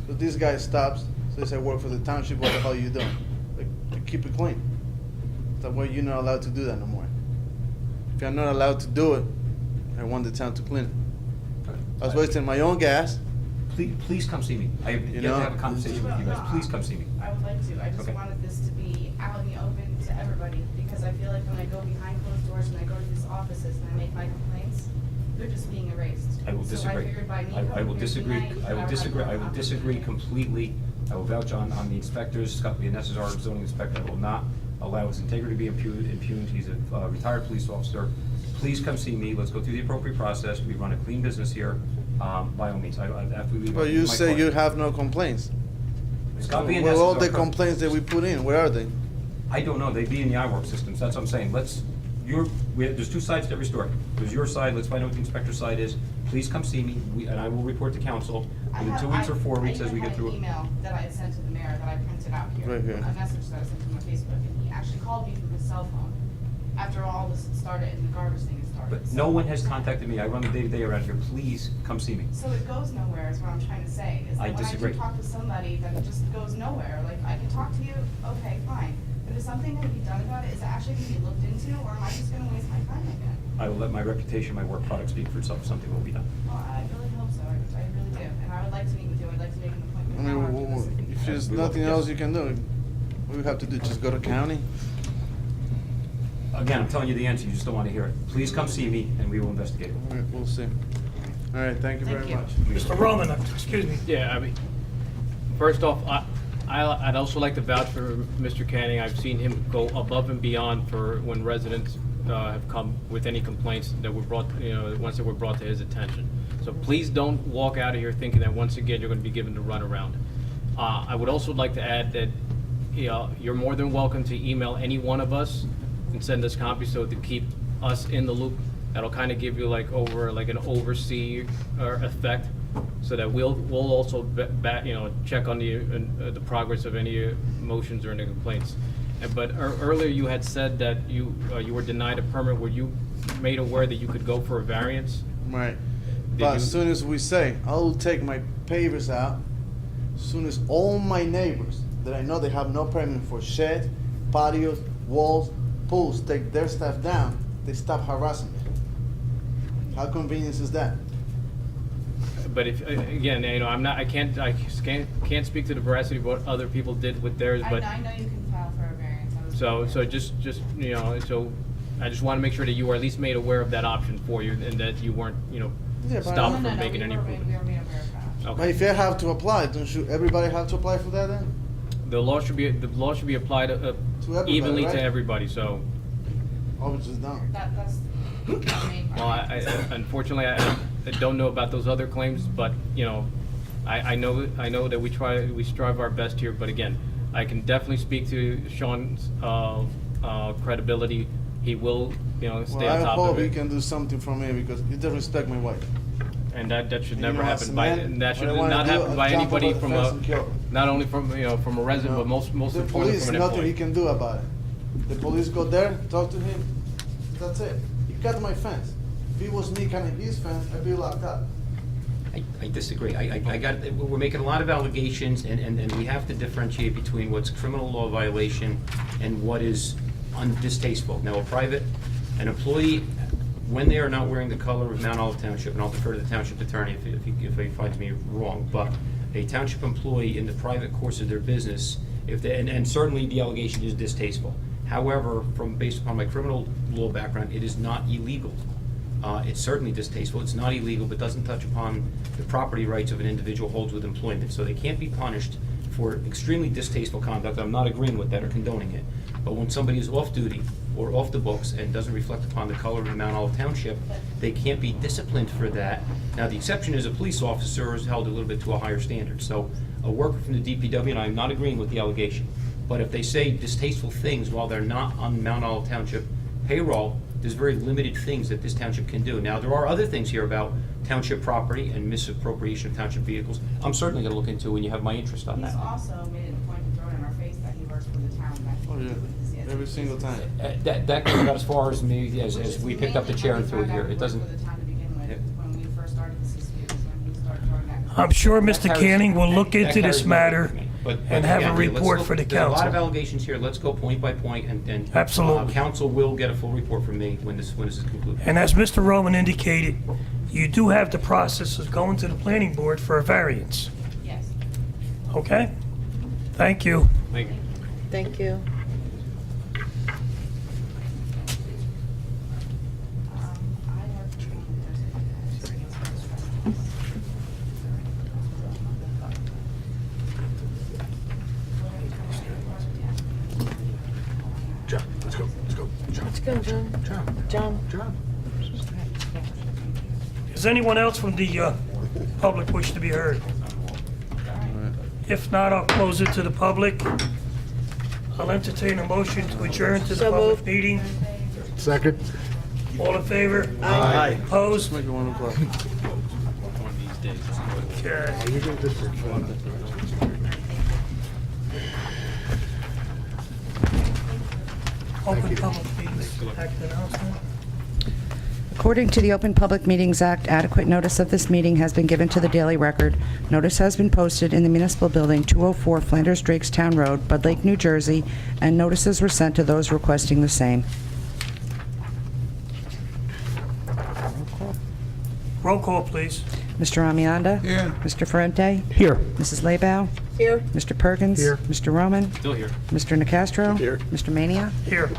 So this guy stops, says I work for the township, what the hell are you doing? Like, to keep it clean. That way you're not allowed to do that no more. If you're not allowed to do it, I want the town to clean it. I was wasting my own gas. Please come see me. I have yet to have a conversation with you guys. Please come see me. I would like to. I just Okay. wanted this to be out in the open to everybody, because I feel like when I go behind closed doors and I go to these offices and I make my complaints, they're just being erased. I will disagree. So I figured by me I will coming here disagree. tonight, I will would disagree. have I will an disagree opportunity. completely. I will vouch on the inspectors. Scott Vianess is our zoning inspector. I will not allow his integrity to be impugned. He's a retired police officer. Please come see me. Let's go through the appropriate process. We run a clean business here. By all means, after we leave. But you say you have no complaints. Scott Vianess Where is all our the complaints that we put in, where are they? I don't know. They be in the iWork systems. That's what I'm saying. There's two sides to every story. There's your side. Let's find out what the inspector's side is. Please come see me, and I will report to council within 2 weeks or 4 weeks as we get through I it. even had an email that I had sent to the mayor that I printed out here. Right here. A message that I sent to him on Facebook, and he actually called me from his cell phone after all this had started and the garbage thing had started. But So- no one has contacted me. I run the day-to-day around here. Please come see me. So it goes nowhere is what I'm trying to say, is I that when I disagree. do talk to somebody, that it just goes nowhere. Like, I can talk to you, okay, fine. But is something gonna be done about it? Is it actually gonna be looked into, or am I just gonna waste my time again? I will let my reputation, my work product speak for itself. Something will be done. Well, I really hope so, I really do, and I would like to meet with you, I'd like to make an I appointment now after this. mean, if there's We will, nothing yes. else you can do, what do we have to do, just go to county? Again, I'm telling you the answer. You just don't want to hear it. Please come see me, and we will investigate it. All right, we'll see. All right, thank you very much. Mr. Roman, excuse me. Yeah, I mean, first off, I'd also like to vouch for Mr. Canning. I've seen him go above and beyond for when residents have come with any complaints that were brought, once they were brought to his attention. So please don't walk out of here thinking that once again you're going to be given the runaround. I would also like to add that you're more than welcome to email any one of us and send us copies so to keep us in the loop. That'll kind of give you like an oversee effect, so that we'll also check on the progress of any motions or any complaints. But earlier you had said that you were denied a permit. Were you made aware that you could go for a variance? Right. Did But you- as soon as we say, I'll take my pavers out, as soon as all my neighbors that I know they have no permit for shed, patios, walls, pools, take their stuff down, they stop harassing me. How convenient is that? But if again, I can't speak to the veracity of what other people did with theirs. But I know you can file for a variance. I was so just so I just want to make sure that you were at least made aware of that option for you, and that you weren't Yeah, but stopped No, from no, making any we were improvements. made aware of that. But if I have to apply, don't you, everybody have to apply for that then? The law should be applied everybody, evenly right? to everybody. So, Obviously not. That's the main part. well, I unfortunately I don't know about those other claims, but I know that we strive our best here. But again, I can definitely speak to Sean's credibility. He will stay Well, on I top hope of he it, can do something for me because he doesn't respect my wife. and that should You never know, as happen a by man, that should what I wanna not do, happen I'll by jump anybody over the from fence and kill him. not only from from a resident, but most The importantly police, from an nothing he employee. can do about it. The police go there, talk to him, that's it. He cut my fence. If it was me cutting his fence, I'd be locked up. I disagree. We're making a lot of allegations, and we have to differentiate between what's criminal law violation and what is distasteful. Now, an employee, when they are not wearing the color of Mount Olive Township, and I'll defer to the township attorney if he finds me wrong, but a township employee in the private course of their business, and certainly the allegation is distasteful. However, based upon my criminal law background, it is not illegal. It's certainly distasteful. It's not illegal, but doesn't touch upon the property rights of an individual holds with employment. So they can't be punished for extremely distasteful conduct. I'm not agreeing with that or condoning it. But when somebody is off duty or off the books and doesn't reflect upon the color of Mount Olive Township, they can't be disciplined for that. Now, the exception is a police officer is held a little bit to a higher standard. So a worker from the DPW, and I'm not agreeing with the allegation, but if they say distasteful things while they're not on Mount Olive Township payroll, there's very limited things that this township can do. Now, there are other things here about township property and misappropriation of township vehicles. I'm certainly going to look into, and you have my interest on He's that. also made it a point to throw it in our face that he works for the town. Oh, yeah, every single time. That goes about as far as me, as we picked up the chair and threw it here. It doesn't. For the town to begin with, when we first started the CCU, was when he started throwing that. I'm sure Mr. Canning will look That into this carries no weight matter with me. But and have a again, let's report look- for the There's a lot of council. allegations here. Let's go point by point, and Absolutely. council will get a full report from me when this is concluded. And as Mr. Roman indicated, you do have the process of going to the planning board for a variance. Yes. Okay? Thank you. Thank you. Thank you. John, let's go, let's go. John. Let's go, John. John. Does anyone else from the public wish to be heard? If not, I'll close it to the public. I'll entertain a motion to adjourn to the So public moved. meeting. Second. All in favor? Aye. Opposed? Make it 1 o'clock. Okay. You get this for fun. Open public meetings. Act announcement. According to the Open Public Meetings Act, adequate notice of this meeting has been given to the Daily Record. Notice has been posted in the Municipal Building, 204 Flanders Drakes Town Road, Bud Lake, New Jersey, and notices were sent to those requesting the same. Roll call, please. Mr. Amianda? Here. Mr. Ferrante? Here. Mrs. Labow? Here. Mr. Perkins? Here. Mr. Roman? Still here. Mr. Nacastro? Here. Mr. Mania? Here.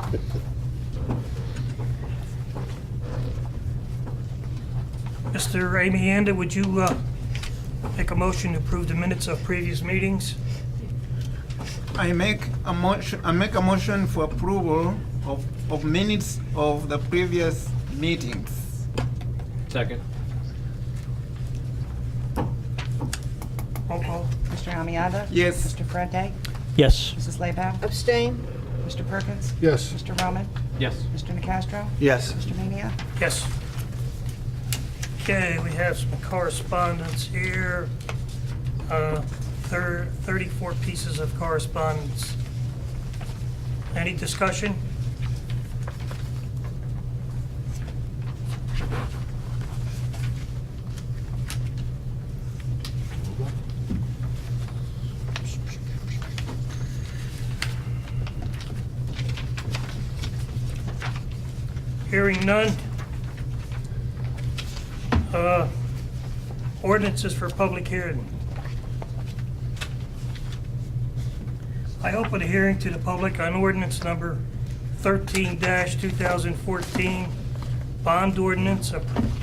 Mr. Amianda, would you make a motion to approve the minutes of previous meetings? I make a motion for approval of minutes of the previous meetings. Second. Roll call. Mr. Amianda? Yes. Mr. Ferrante? Yes. Mrs. Labow? Abstain? Mr. Perkins? Yes. Mr. Roman? Yes. Mr. Nacastro? Yes. Mr. Mania? Yes. Okay, we have some correspondence here. 34 pieces of correspondence. Any discussion? Hearing none. Ordinances for public hearing. I open a hearing to the public on ordinance number 13-2014, bond ordinance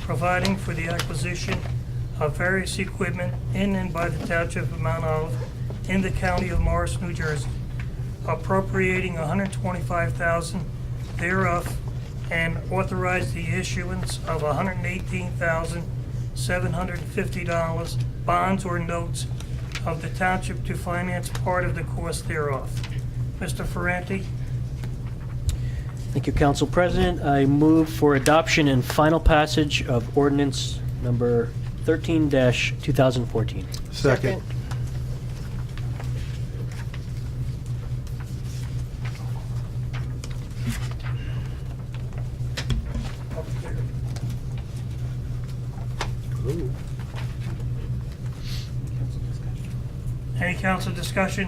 providing for the acquisition of various equipment in and by the Township of Mount Olive in the County of Morris, New Jersey, appropriating $125,000 thereof, and authorize the issuance of $118,750 bonds or notes of the township to finance part of the cost thereof. Mr. Ferranti? Thank you, Council President. I move for adoption and final passage of ordinance number 13-2014. Second. Any council discussion?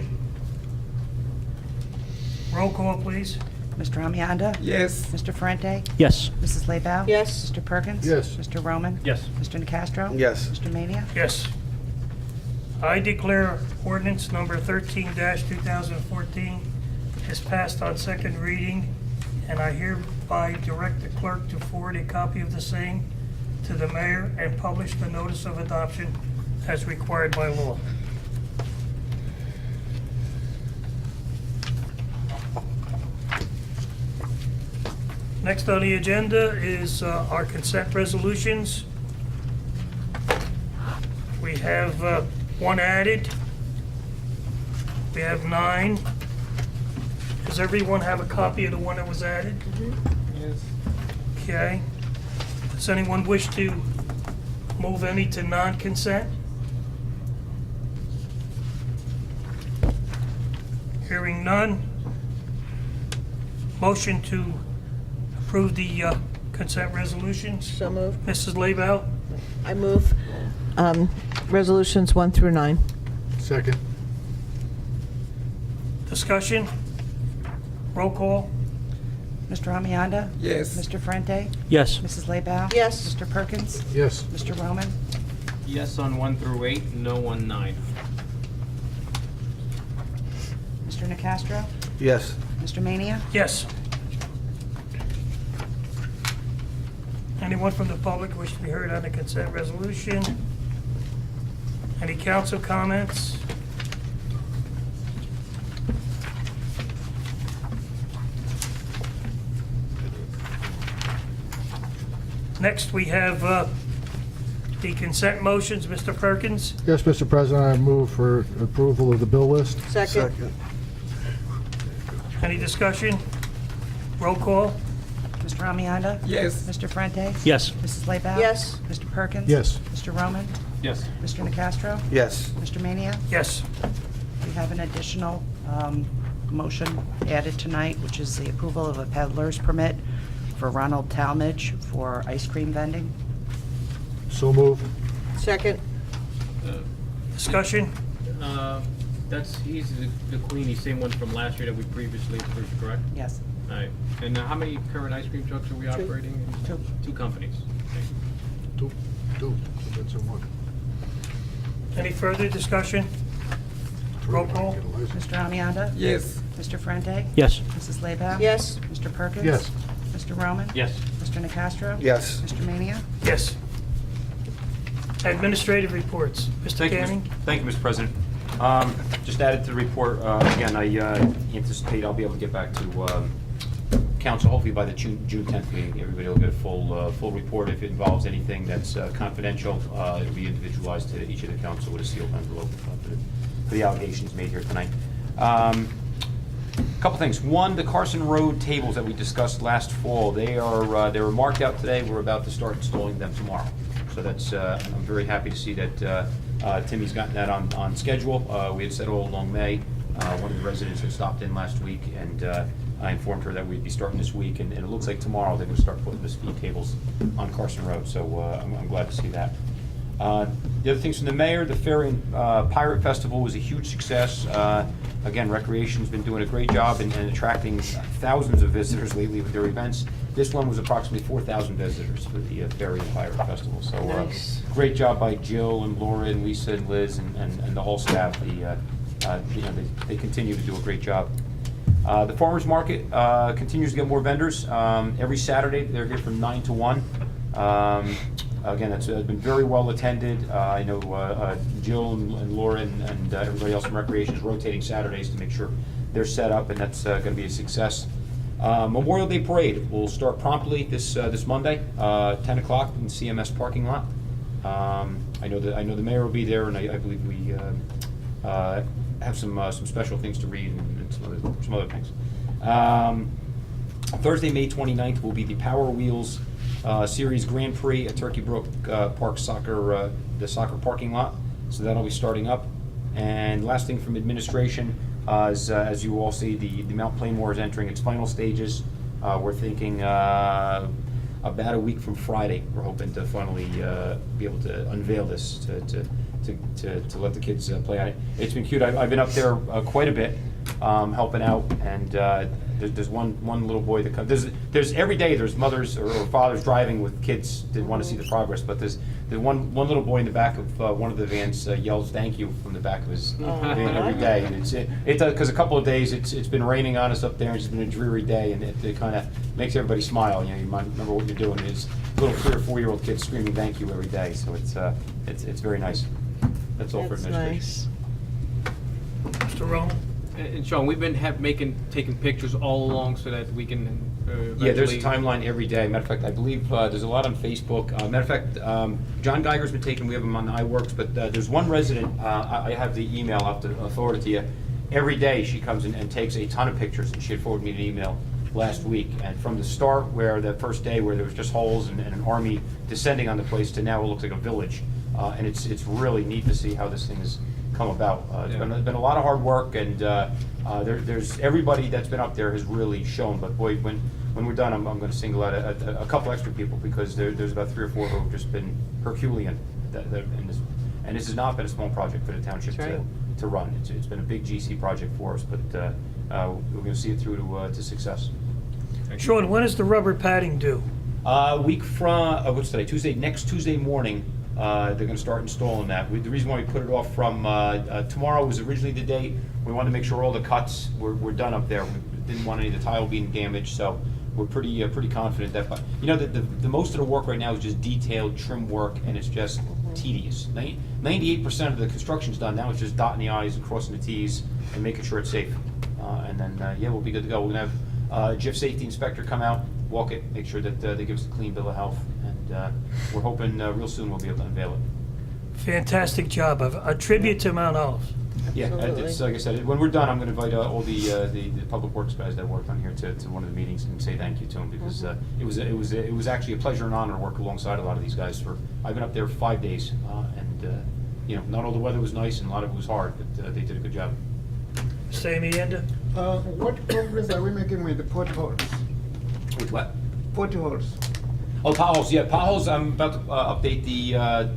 Roll call, please. Mr. Amianda? Yes. Mr. Ferrante? Yes. Mrs. Labow? Yes. Mr. Perkins? Yes. Mr. Roman? Yes. Mr. Nacastro? Yes. Mr. Mania? Yes. I declare ordinance number 13-2014 is passed on second reading, and I hereby direct the clerk to forward a copy of the same to the mayor and publish the notice of adoption as required by law. Next on the agenda is our consent resolutions. We have one added. We have 9. Does everyone have a copy of the one that was added? Yes. Okay. Does anyone wish to move any to non-consent? Hearing none. Motion to approve the consent resolutions. So moved. Mrs. Labow? I move resolutions 1 through 9. Second. Discussion? Roll call? Mr. Amianda? Yes. Mr. Ferrante? Yes. Mrs. Labow? Yes. Mr. Perkins? Yes. Mr. Roman? Yes on 1 through 8, no on 9. Mr. Nacastro? Yes. Mr. Mania? Yes. Anyone from the public wish to be heard on the consent resolution? Any council comments? Next, we have the consent motions. Mr. Perkins? Yes, Mr. President, I move for approval of the bill list. Second. Any discussion? Roll call? Mr. Amianda? Yes. Mr. Ferrante? Yes. Mrs. Labow? Yes. Mr. Perkins? Yes. Mr. Roman? Yes. Mr. Nacastro? Yes. Mr. Mania? Yes. We have an additional motion added tonight, which is the approval of a peddler's permit for Ronald Talmadge for ice cream vending. So moved. Second. Discussion? He's the Queenie, same one from last year that we previously approved, correct? Yes. All right. And how many current ice cream trucks are we operating? 2. 2 companies. Okay. Two. That's a one. Any further discussion? Roll call? Mr. Amianda? Yes. Mr. Ferrante? Yes. Mrs. Labow? Yes. Mr. Perkins? Yes. Mr. Roman? Yes. Mr. Nacastro? Yes. Mr. Mania? Yes. Administrative reports. Mr. Thank you, Canning? Thank you, Mr. President. Just added to the report, again, I anticipate I'll be able to get back to council hopefully by the June 10th meeting. Everybody will get a full report. If it involves anything that's confidential, it'll be individualized to each of the council with a sealed envelope for the allegations made here tonight. Couple things. One, the Carson Road tables that we discussed last fall, they were marked out today. We're about to start installing them tomorrow. So that's, I'm very happy to see that Timmy's gotten that on schedule. We had said all along May. One of the residents had stopped in last week and I informed her that we'd be starting this week, and it looks like tomorrow they're going to start putting the speed tables on Carson Road, so I'm glad to see that. The other things from the mayor, the Ferry and Pirate Festival was a huge success. Again, Recreation's been doing a great job in attracting thousands of visitors lately with their events. This one was approximately 4,000 visitors for the Ferry and Pirate Festival. So Nice. great job by Jill and Laura and Lisa and Liz and the whole staff. They continue to do a great job. The farmers market continues to get more vendors. Every Saturday, they're here from 9 to 1. Again, it's been very well attended. I know Jill and Laura and everybody else in Recreation is rotating Saturdays to make sure they're set up, and that's going to be a success. Memorial Day Parade will start promptly this Monday, 10 o'clock in CMS parking lot. I know the mayor will be there, and I believe we have some special things to read and some other things. Thursday, May 29th, will be the Power Wheels Series Grand Prix at Turkey Brook Park the soccer parking lot. So that'll be starting up. And last thing from administration is, as you all see, the Mount Plainmore is entering its final stages. We're thinking about a week from Friday. We're hoping to finally be able to unveil this to let the kids play on it. It's been cute. I've been up there quite a bit, helping out, and there's one little boy that comes. There's every day there's mothers or fathers driving with kids that want to see the progress, but there's one little boy in the back of one of the vans yells "thank you" from the back of his van every day, and it does, because a couple of days it's been raining on us up there, and it's been a dreary day, and it kind of makes everybody smile. You might remember what you're doing. It's little 3 or 4 year old kids screaming "thank you" every day, so it's very nice. That's all for That's administration. nice. Mr. Roman? And Sean, we've been taking pictures all along so that we can Yeah, there's a eventually- timeline every day. Matter of fact, I believe there's a lot on Facebook. Matter of fact, John Geiger's been taking, we have him on the iWorks, but there's one resident, I have the email, I'll have to forward it to you. Every day she comes in and takes a ton of pictures, and she had forwarded me an email last week. And from the start, where the first day where there was just holes and an army descending on the place, to now it looks like a village. And it's really neat to see how this thing has come about. It's been a lot of hard work, and there's everybody that's been up there has really shown. But boy, when we're done, I'm going to single out a couple extra people, because there's about 3 or 4 who have just been Herculean in this. And this has not been a small project for the township to run. It's been a big GC project for us, but we're going to see it through to success. Sean, when is the rubber padding due? Week from what's today? Tuesday. Next Tuesday morning, they're going to start installing that. The reason why we put it off from tomorrow was originally the date. We wanted to make sure all the cuts were done up there. We didn't want any of the tile being damaged, so we're pretty confident that. But the most of the work right now is just detailed trim work, and it's just tedious. 98% of the construction's done. Now it's just dotting the I's and crossing the T's and making sure it's safe. And then we'll be good to go. We're going to have a GIF safety inspector come out, walk it, make sure that they give us a clean bill of health, and we're hoping real soon we'll be able to unveil it. Fantastic job. A tribute to Mount Olive. Yeah, it's, like I said, when we're done, I'm going to invite all the public works guys that worked on here to one of the meetings and say thank you to them, because it was actually a pleasure and honor to work alongside a lot of these guys. I've been up there for 5 days, and not all the weather was nice and a lot of it was hard, but they did a good job. Sammy Enda? What progress are we making with the potholes? With what? Potholes. Oh, potholes, yeah, potholes, I'm about to update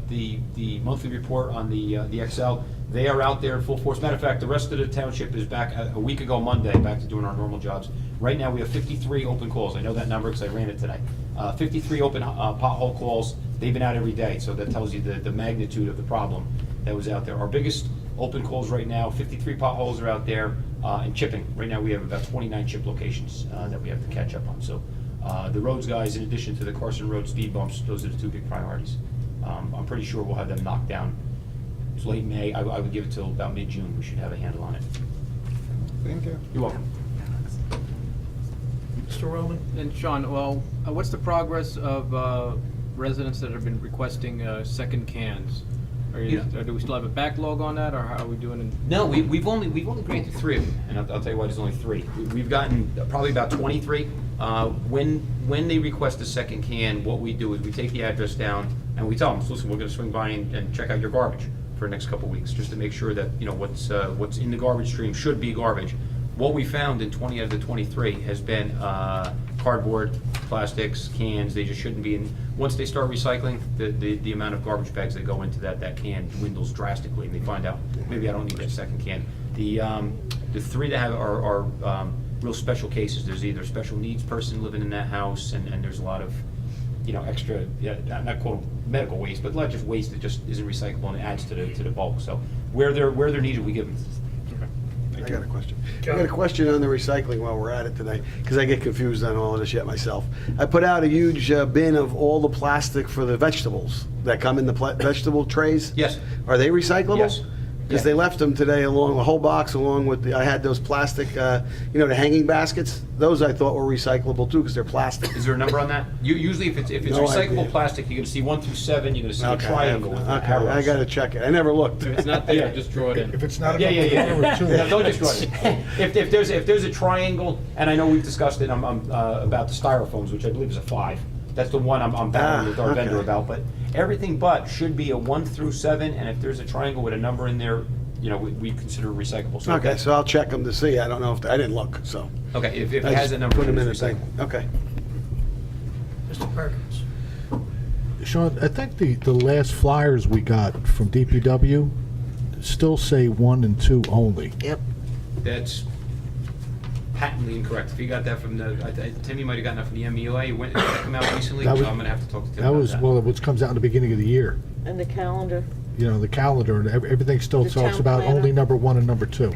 the monthly report on the Excel. They are out there in full force. Matter of fact, the rest of the township is back a week ago Monday, back to doing our normal jobs. Right now, we have 53 open calls. I know that number because I ran it today. 53 open pothole calls. They've been out every day, so that tells you the magnitude of the problem that was out there. Our biggest open calls right now, 53 potholes are out there, and chipping. Right now, we have about 29 chip locations that we have to catch up on. So the roads guys, in addition to the Carson Road speed bumps, those are the 2 big priorities. I'm pretty sure we'll have them knocked down. It's late May. I would give it till about mid-June. We should have a handle on it. Thank you. You're welcome. Mr. Roman? And Sean, well, what's the progress of residents that have been requesting second cans? Or do we still have a backlog on that, or how are we doing? No, we've only granted 3 of them, and I'll tell you why there's only 3. We've gotten probably about 23. When they request a second can, what we do is we take the address down and we tell them, listen, we're going to swing by and check out your garbage for the next couple of weeks, just to make sure that what's in the garbage stream should be garbage. What we found in 20 out of the 23 has been cardboard, plastics, cans. They just shouldn't be in. Once they start recycling, the amount of garbage bags that go into that can dwindles drastically, and they find out, maybe I don't need that second can. The 3 that have are real special cases. There's either a special needs person living in that house, and there's a lot of, extra, not quote medical waste, but a lot of just waste that just isn't recyclable and adds to the bulk. So where they're needed, we give them. I got a question. I got a question on the recycling while we're at it today, because I get confused on all of this yet myself. I put out a huge bin of all the plastic for the vegetables that come in the vegetable trays. Yes. Are they recyclable? Yes. Because they left them today along, a whole box along with, I had those plastic, the hanging baskets. Those I thought were recyclable too, because they're plastic. Is there a number on that? Usually if it's No recyclable idea. plastic, you're gonna see 1 through 7, you're gonna see Okay, a triangle with okay, arrows. I gotta check it. I never looked. If it's not there, just draw it in. If it's not Yeah. enough for Yeah, don't just draw it. If there's a triangle, and I know we've discussed it, I'm about the styrofoams, which I believe is a 5. That's the one I'm battling with our vendor okay. about, but everything but should be a 1 through 7, and if there's a triangle with a number in there, we consider recyclable. So Okay, so I'll check them to see. I don't know if, I didn't look, so. Okay, if it I has just a number, put them in it's a thing. recyclable. Okay. Mr. Perkins. Sean, I think the last flyers we got from DPW still say 1 and 2 only. Yep. That's patently incorrect. If you got that from Timmy might have gotten that from the MEOA. When did that come out recently? That was- I'm gonna have to talk to Tim That about was, that. well, what comes out in the beginning of the year. And the calendar. The calendar, and everything still The talks town about planner. only number 1 and number 2.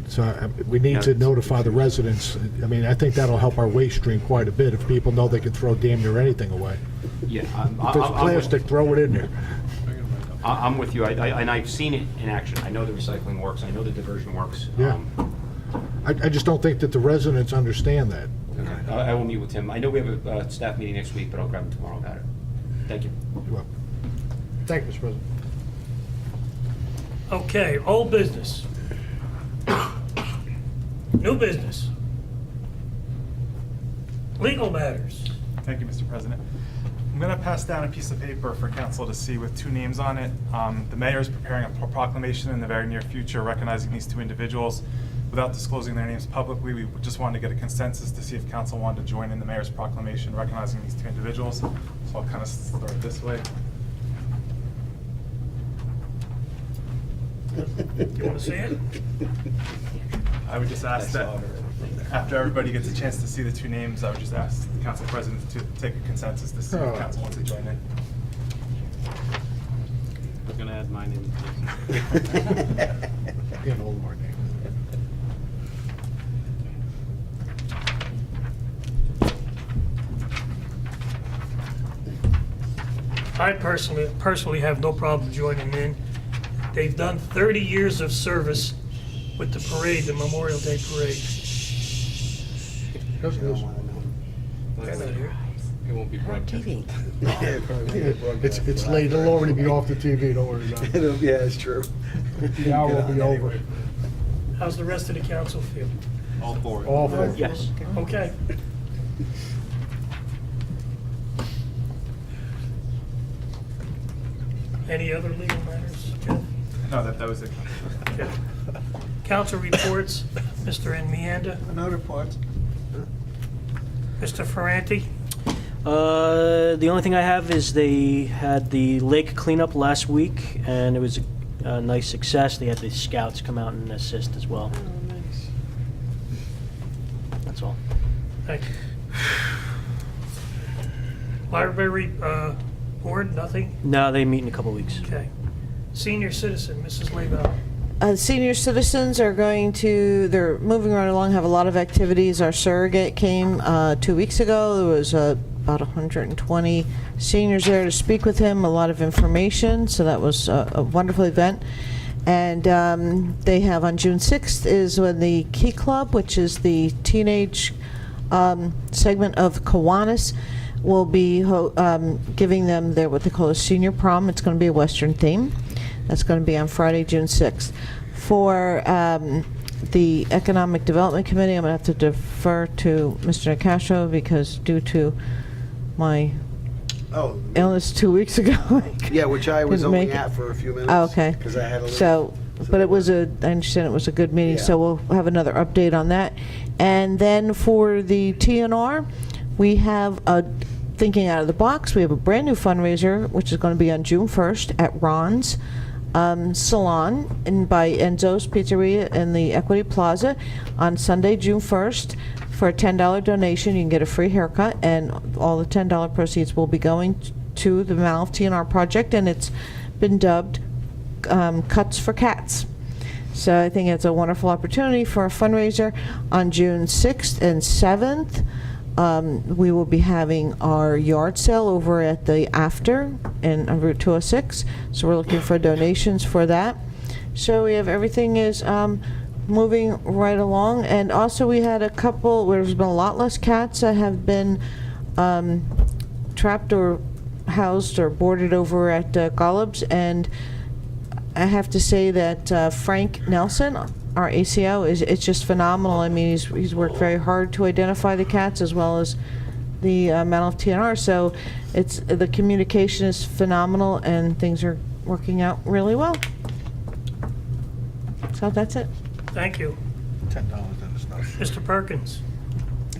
So we need to notify the residents. I mean, I think that'll help our waste stream quite a bit if people know they can throw damn near anything away. Yeah, If it's plastic, throw it in there. I'm with you, and I've seen it in action. I know the recycling works, I know the diversion works. Yeah. I just don't think that the residents understand that. Okay. I will meet with Tim. I know we have a staff meeting next week, but I'll grab him tomorrow about it. Thank you. You're welcome. Thank you, Mr. President. Okay, old business. New business. Legal matters. Thank you, Mr. President. I'm going to pass down a piece of paper for council to see with 2 names on it. The mayor is preparing a proclamation in the very near future recognizing these 2 individuals. Without disclosing their names publicly, we just wanted to get a consensus to see if council wanted to join in the mayor's proclamation recognizing these 2 individuals. So I'll kind of start this way. You want to see it? I would just ask that after everybody gets a chance to see the 2 names, I would just ask the council president to take a consensus to see if council wants to join in. I'm gonna add my name. Get all of our names. I personally have no problem joining in. They've done 30 years of service with the parade, the Memorial Day parade. They're not here. It won't be broadcast. It's late. It'll already be off the TV. Don't worry about it. Yeah, it's true. The hour will be over. How's the rest of the council feel? All for it. All for it. Yes. Okay. Any other legal matters? Jeff? No, that was it. Okay. Council reports, Mr. Enmienda, No report. Mr. Ferranti. The only thing I have is they had the lake cleanup last week, and it was a nice success. They had the scouts come out and assist as well. Oh, nice. That's all. Thank you. Library board, nothing? No, they meet in a couple weeks. Okay. Senior citizen, Mrs. Leibel. Senior citizens are they're moving right along, have a lot of activities. Our surrogate came 2 weeks ago. There was about 120 seniors there to speak with him, a lot of information, so that was a wonderful event. And they have on June 6th is when the Key Club, which is the teenage segment of Kiwanis, will be giving them what they call a senior prom. It's going to be a Western theme. That's going to be on Friday, June 6th. For the Economic Development Committee, I'm going to have to defer to Mr. Nicastro because due to my illness 2 weeks ago. Yeah, which I was didn't only make it. at for a few minutes. Oh, okay. Because I had a little. So But it was I understand it was a good meeting, so we'll have another update on that. And then for the TNR, we have thinking out of the box, we have a brand new fundraiser, which is going to be on June 1st at Ron's Salon by Enzo's Pizzeria in the Equity Plaza on Sunday, June 1st. For a $10 donation, you can get a free haircut, and all the $10 proceeds will be going to the Mount Olive TNR project, and it's been dubbed Cuts for Cats. So I think it's a wonderful opportunity for a fundraiser. On June 6th and 7th, we will be having our yard sale over at the After on Route 206. So we're looking for donations for that. So we have everything is moving right along. And also we had a couple, there's been a lot less cats that have been trapped or housed or boarded over at Golub's. And I have to say that Frank Nelson, our ACO, it's just phenomenal. I mean, he's worked very hard to identify the cats as well as the Mount Olive TNR. So the communication is phenomenal and things are working out really well. So that's it. Thank you. $10, then it's not. Mr. Perkins.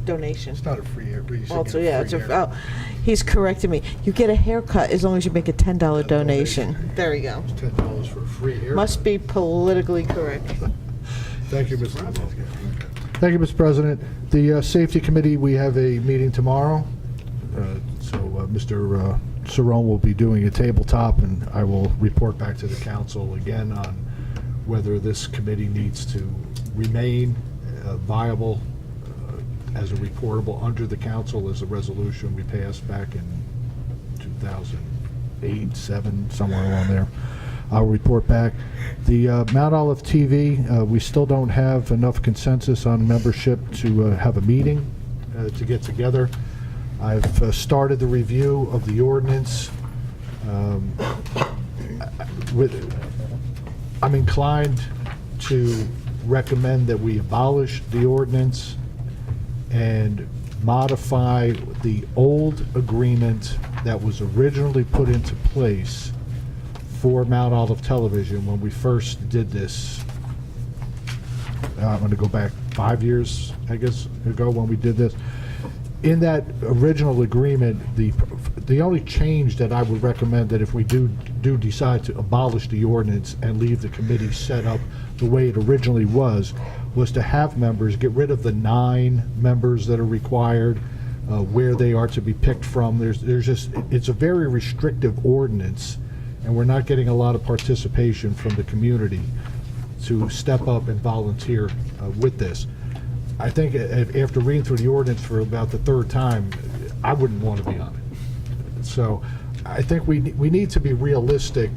Donation. It's not a free hair. Also, yeah, he's correcting me. You get a haircut as long as you make a $10 donation. There you go. $10 for a free hair. Must be politically correct. Thank you, Mr. Thank you, Mr. President. The Safety Committee, we have a meeting tomorrow. Mr. Cerrone will be doing a tabletop, and I will report back to the council again on whether this committee needs to remain viable as a reportable under the council as a resolution we passed back in 2008, 7, somewhere along there. I'll report back. The Mount Olive TV, we still don't have enough consensus on membership to have a meeting to get together. I've started the review of the ordinance. I'm inclined to recommend that we abolish the ordinance and modify the old agreement that was originally put into place for Mount Olive Television when we first did this. I'm going to go back 5 years, I guess, ago when we did this. In that original agreement, the only change that I would recommend that if we do decide to abolish the ordinance and leave the committee set up the way it originally was to have members, get rid of the 9 members that are required, where they are to be picked from. It's a very restrictive ordinance, and we're not getting a lot of participation from the community to step up and volunteer with this. I think after reading through the ordinance for about the 3rd time, I wouldn't want to be on it. So I think we need to be realistic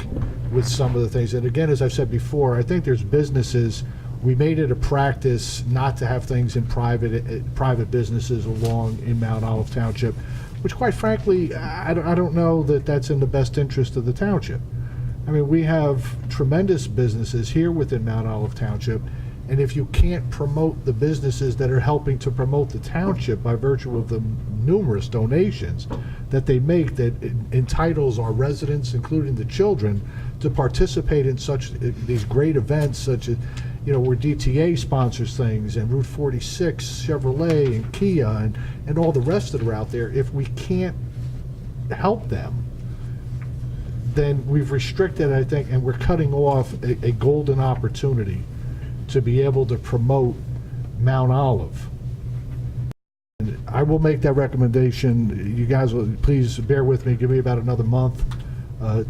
with some of the things. And again, as I've said before, I think there's businesses, we made it a practice not to have things in private businesses along in Mount Olive Township, which quite frankly, I don't know that that's in the best interest of the township. I mean, we have tremendous businesses here within Mount Olive Township, and if you can't promote the businesses that are helping to promote the township by virtue of the numerous donations that they make that entitles our residents, including the children, to participate in these great events such as, where DTA sponsors things and Route 46, Chevrolet and Kia and all the rest that are out there, if we can't help them, then we've restricted, I think, and we're cutting off a golden opportunity to be able to promote Mount Olive. And I will make that recommendation. You guys will please bear with me, give me about another month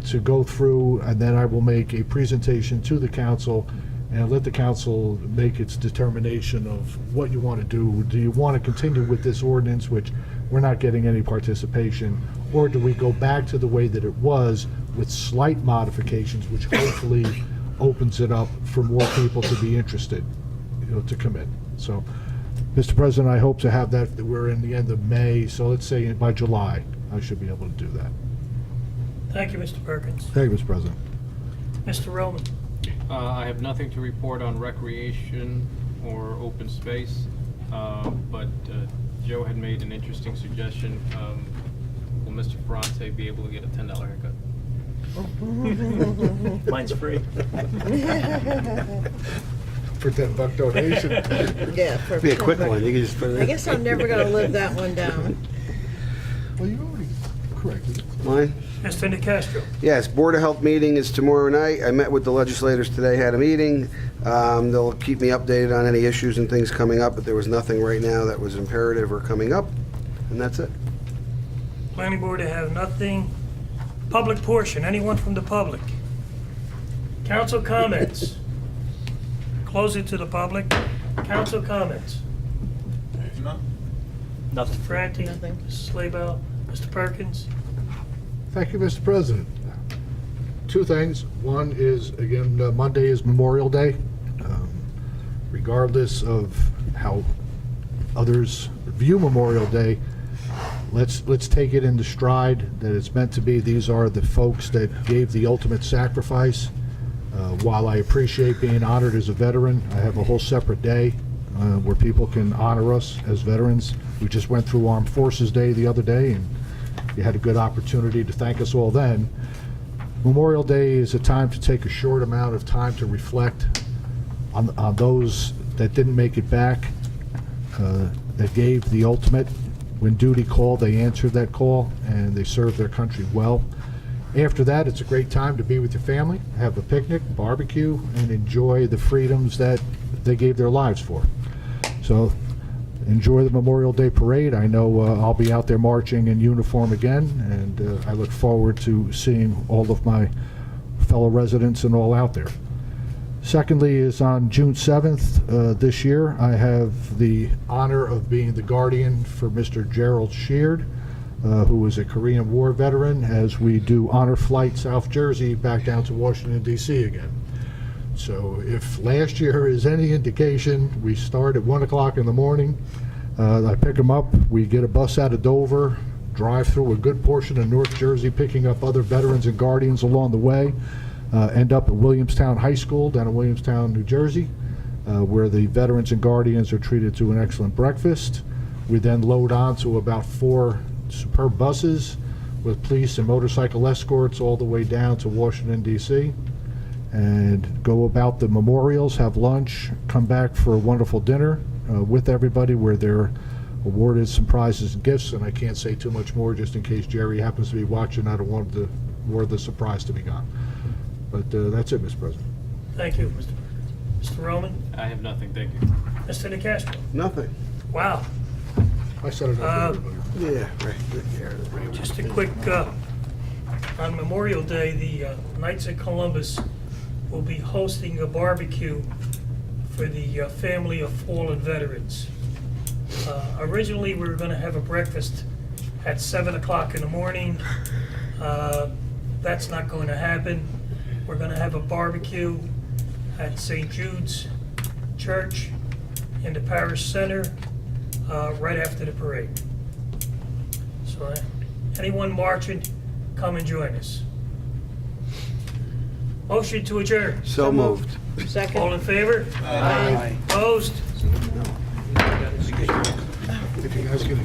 to go through, and then I will make a presentation to the council and let the council make its determination of what you want to do. Do you want to continue with this ordinance, which we're not getting any participation, or do we go back to the way that it was with slight modifications, which hopefully opens it up for more people to be interested, to come in. So, Mr. President, I hope to have that. We're in the end of May, so let's say by July, I should be able to do that. Thank you, Mr. Perkins. Thank you, Mr. President. Mr. Roman. I have nothing to report on recreation or open space, but Joe had made an interesting suggestion. Will Mr. Ferrante be able to get a $10 haircut? Mine's free. For $10 donation. Yeah. for Be a quick $10. one, you can just put it in. I guess I'm never gonna live that one down. Well, you already corrected it. Mine? Mr. Nacastro. Yes, Board of Health meeting is tomorrow night. I met with the legislators today, had a meeting. They'll keep me updated on any issues and things coming up, but there was nothing right now that was imperative or coming up, and that's it. Planning board to have nothing. Public portion, anyone from the public? Council comments? Close it to the public. Council comments? Nothing. Franti? Nothing. Mrs. Slaybaugh? Mr. Perkins? Thank you, Mr. President. Two things. One is, again, Monday is Memorial Day. Regardless of how others view Memorial Day, let's take it into stride that it's meant to be. These are the folks that gave the ultimate sacrifice. While I appreciate being honored as a veteran, I have a whole separate day where people can honor us as veterans. We just went through Armed Forces Day the other day, and you had a good opportunity to thank us all then. Memorial Day is a time to take a short amount of time to reflect on those that didn't make it back, that gave the ultimate. When duty called, they answered that call, and they served their country well. After that, it's a great time to be with your family, have a picnic, barbecue, and enjoy the freedoms that they gave their lives for. So enjoy the Memorial Day parade. I know I'll be out there marching in uniform again, and I look forward to seeing all of my fellow residents and all out there. Secondly is on June 7th this year, I have the honor of being the guardian for Mr. Gerald Sheard, who was a Korean War veteran, as we do Honor Flight South Jersey back down to Washington, D.C. again. So if last year is any indication, we start at 1 o'clock in the morning. I pick them up. We get a bus out of Dover, drive through a good portion of North Jersey, picking up other veterans and guardians along the way. End up at Williamstown High School down in Williamstown, New Jersey, where the veterans and guardians are treated to an excellent breakfast. We then load on to about 4 superb buses with police and motorcycle escorts all the way down to Washington, D.C., and go about the memorials, have lunch, come back for a wonderful dinner with everybody where they're awarded some prizes and gifts. And I can't say too much more just in case Jerry happens to be watching. I don't want the surprise to be gone. But that's it, Mr. President. Thank you, Mr. Perkins. Mr. Roman? I have nothing, thank you. Mr. Nacastro? Nothing. Wow. I said it up to everybody. Yeah, right. Just a quick, on Memorial Day, the Knights of Columbus will be hosting a barbecue for the family of fallen veterans. Originally, we were going to have a breakfast at 7 o'clock in the morning. That's not going to happen. We're going to have a barbecue at St. Jude's Church in the parish center right after the parade. So anyone marching, come and join us. Motion to adjourn. So moved. Second. All in favor? Aye. Opposed? If you guys get a